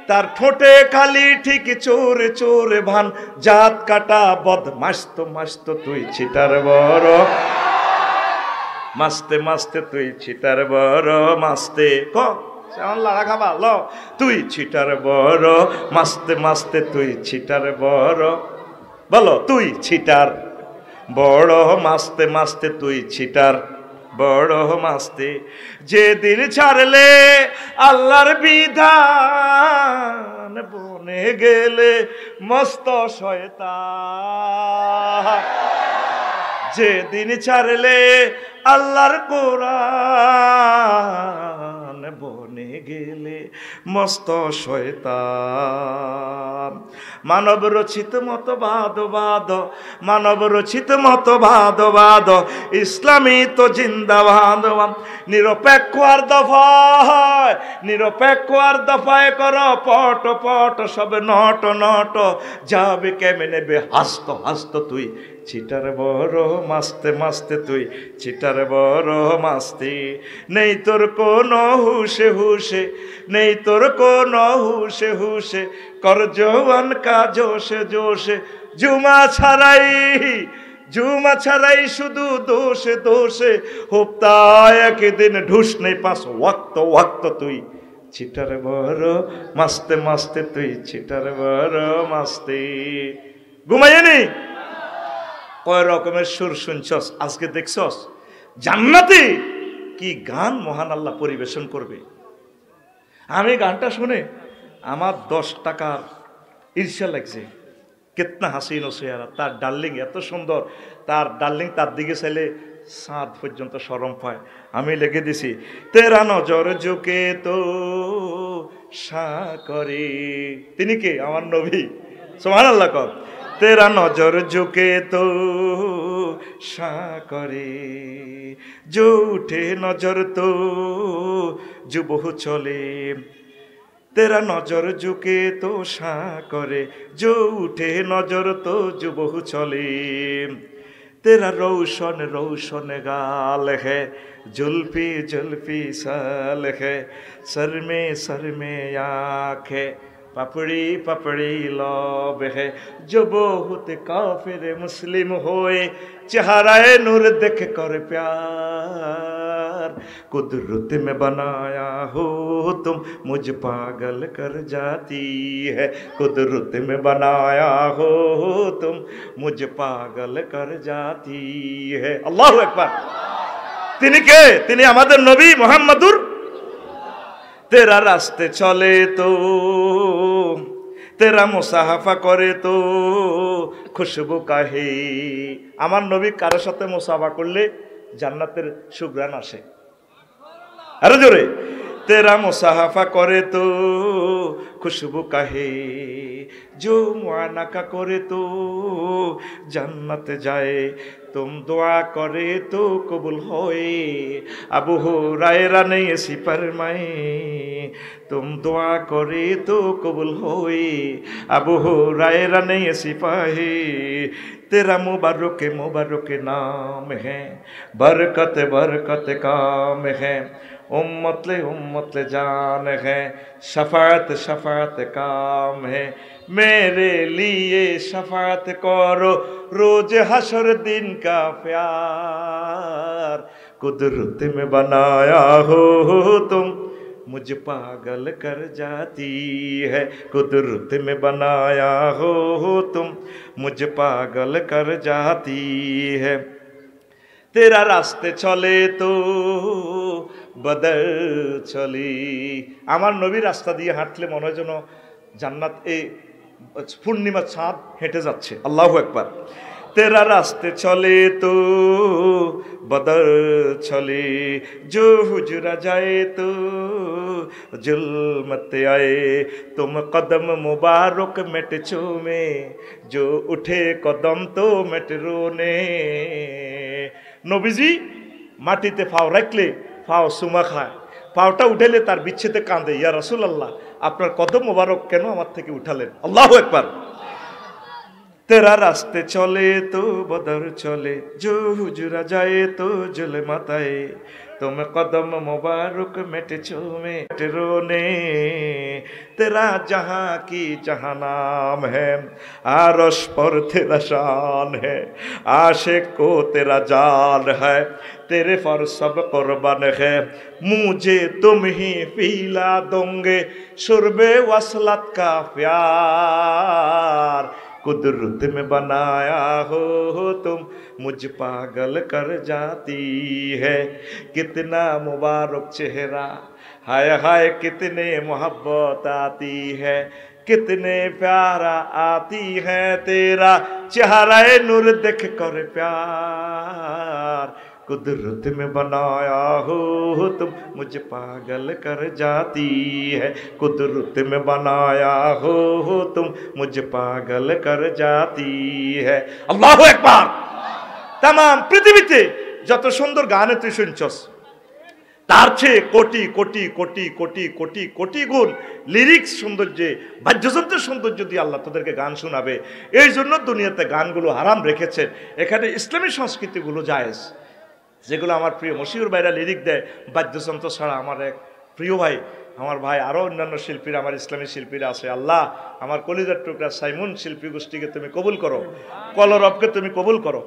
Speaker 1: তার ঠোঁটে খালি ঠিক চোরে চোরে ভান, জাত কাটা বদমাস তো মাস্ত তুই ছিটার বড়, মাস্তে মাস্তে তুই ছিটার বড়, মাস্তে ক লাড়া খাবা ল, তুই ছিটার বড়, মাস্তে মাস্তে তুই ছিটার বড়, বলো তুই ছিটার বড়, মাস্তে মাস্তে তুই ছিটার বড়, মাস্তে। যেদিন ছাড়লে আল্লাহর বিধান, বনে গেলে মস্ত শয়তান। যেদিন ছাড়লে আল্লাহর কোরআন, বনে গেলে মস্ত শয়তান। মানব রচিত মতবাদবাদ, মানব রচিত মতবাদবাদ, ইসলামী তো জিন্দাবাদ। নিরপেক্ষ আর দফায়, নিরপেক্ষ আর দফায় কর পট পট, সব নট নট যাবে কেমনে নেবে হাসত হাসত তুই ছিটার বড়, মাস্তে মাস্তে তুই ছিটার বড়, মাস্তে। নেই তোর কোনো হুশে হুশে, নেই তোর কোনো হুশে হুশে, কর জওয়ান কা জোশে জোশে। জুমা ছাড়াই, জুমা ছাড়াই শুধু দোষে দোষে, হপ্তায় একদিন ঢুস নেই পাঁচ ওয়াক্ত ওয়াক্ত তুই ছিটার বড়, মাস্তে মাস্তে তুই ছিটার বড়, মাস্তে। ঘুমাইনি কয় রকমের সুর শুনছস, আজকে দেখছস জান্নাতে কি গান মহান আল্লাহ পরিবেশন করবে। আমি গানটা শুনে আমার 10 টাকার ঈর্ষা লাগছে। কিতনা হাসিন ও চেহারা, তার ডার্লিং এত সুন্দর, তার ডার্লিং তার দিকে চাইলে সাঁত পর্যন্ত শরম পায়। আমি লিখে দিছি, তেরা নজর ঝুঁকে তো সা করে। তিনি কে? আমার নবী। সুবহানাল্লাহ কর। তেরা নজর ঝুঁকে তো সা করে, जो उठे नजर तो जो बहु चले। तेरा नजर झुके तो शा करे, जो उठे नजर तो जो बहु चले। तेरा रोशन रोशन गाल है, जुल्फी जुल्फी साल है, सर में आँख है, पपड़ी पपड़ी लब है। जो बहुत काफिर मुस्लिम होए, चेहराए नूर देख कर प्यार। कुदरत में बनाया हो तुम, मुझ पागल कर जाती है। कुदरत में बनाया हो तुम, मुझ पागल कर जाती है। अल्लाहु আকবার। তিনি কে? তিনি আমাদের নবী মুহাম্মদুর। तेरा रास्ते चले तो, तेरा मुसाफा करे तो खुशबू काहे। আমার নবী কারোর সাথে মুসাফা করলে জান্নাতের সুঘ্রাণ আসে। আরো জোরে। तेरा मुसाफा करे तो खुशबू काहे, जो मुआनका करे तो जन्नत जाए। तुम दुआ करे तो कबूल होए, अबू हुरैरा ने ऐसी फरमाए। तुम दुआ करे तो कबूल होए, अबू हुरैरा ने ऐसी पाए। तेरा मुबारक मुबारक नाम है, बरकत बरकत काम है। उम्मत ले जान है, शफाअत शफाअत काम है। मेरे लिए शफाअत करो, रोज हशर दिन का प्यार। कुदरत में बनाया हो तुम, मुझ पागल कर जाती है। कुदरत में बनाया हो तुम, मुझ पागल कर जाती है। तेरा रास्ते चले तो बदल चली। আমার নবী রাস্তা দিয়ে হাঁটলে মনে হয় যেন জান্নাত এই পূর্ণিমা চাঁদ হেঁটে যাচ্ছে। আল্লাহু আকবার। तेरा रास्ते चले तो बदल चले, जो हुजरा जाए तो जुल्मत आए। तुम कदम मुबारक मिट चूमे, जो उठे कदम तो मिट रोने। নবীজি মাটিতে পাও রাখলে পাও সুমা খায়, পাওটা উঠালে তার বিচ্ছেদে কাঁদে, ইয়া রাসূলুল্লাহ আপনার কদম মোবারক কেন আমার থেকে উঠালেন। আল্লাহু আকবার। तेरा रास्ते चले तो बदर चले, जो हुजरा जाए तो जुल माताए, तुम कदम मुबारक मेटे चूमे रोने, तेरा जहां की जहां नाम है, आरश पर तेरा शान है, आशिक को तेरा जान है, तेरे पर सब कुर्बान है, मुझे तुम ही पिला दोगे शुर्बे वसलत का प्यार, कुदरत में बनाया हो तुम, मुझ पागल कर जाती है, कितना मुबारक चेहरा, हाय हाय कितने मोहब्बत आती है, कितने प्यारा आती है तेरा चेहरा नूर देख कर प्यार, कुदरत में बनाया हो तुम, मुझे पागल कर जाती है, कुदरत में बनाया हो तुम, मुझे पागल कर जाती है। अल्लाहु আকবার। तमाम পৃথিবীতে যত সুন্দর গানে তুই শুনছস তার চেয়ে কোটি কোটি কোটি কোটি কোটি কোটি গুণ লিরিক্স সৌন্দর্যে বাদ্যযন্ত্রের সৌন্দর্য দিয়ে আল্লাহ তোদেরকে গান শোনাবে। এই জন্য দুনিয়াতে গানগুলো হারাম রেখেছেন, এখানে ইসলামী সংস্কৃতিগুলো জায়েজ। যেগুলো আমার প্রিয় মশিউর ভাইরা লিরিক দেয় বাদ্যযন্ত্র ছাড়া, আমার এক প্রিয় ভাই, আমার ভাই আরও অন্যান্য শিল্পীরা, আমার ইসলামী শিল্পীরা আছে, আল্লাহ আমার কলিজার টুকরা সাইমুন শিল্পী গোষ্ঠীকে তুমি কবুল করো, কলরবকে তুমি কবুল করো।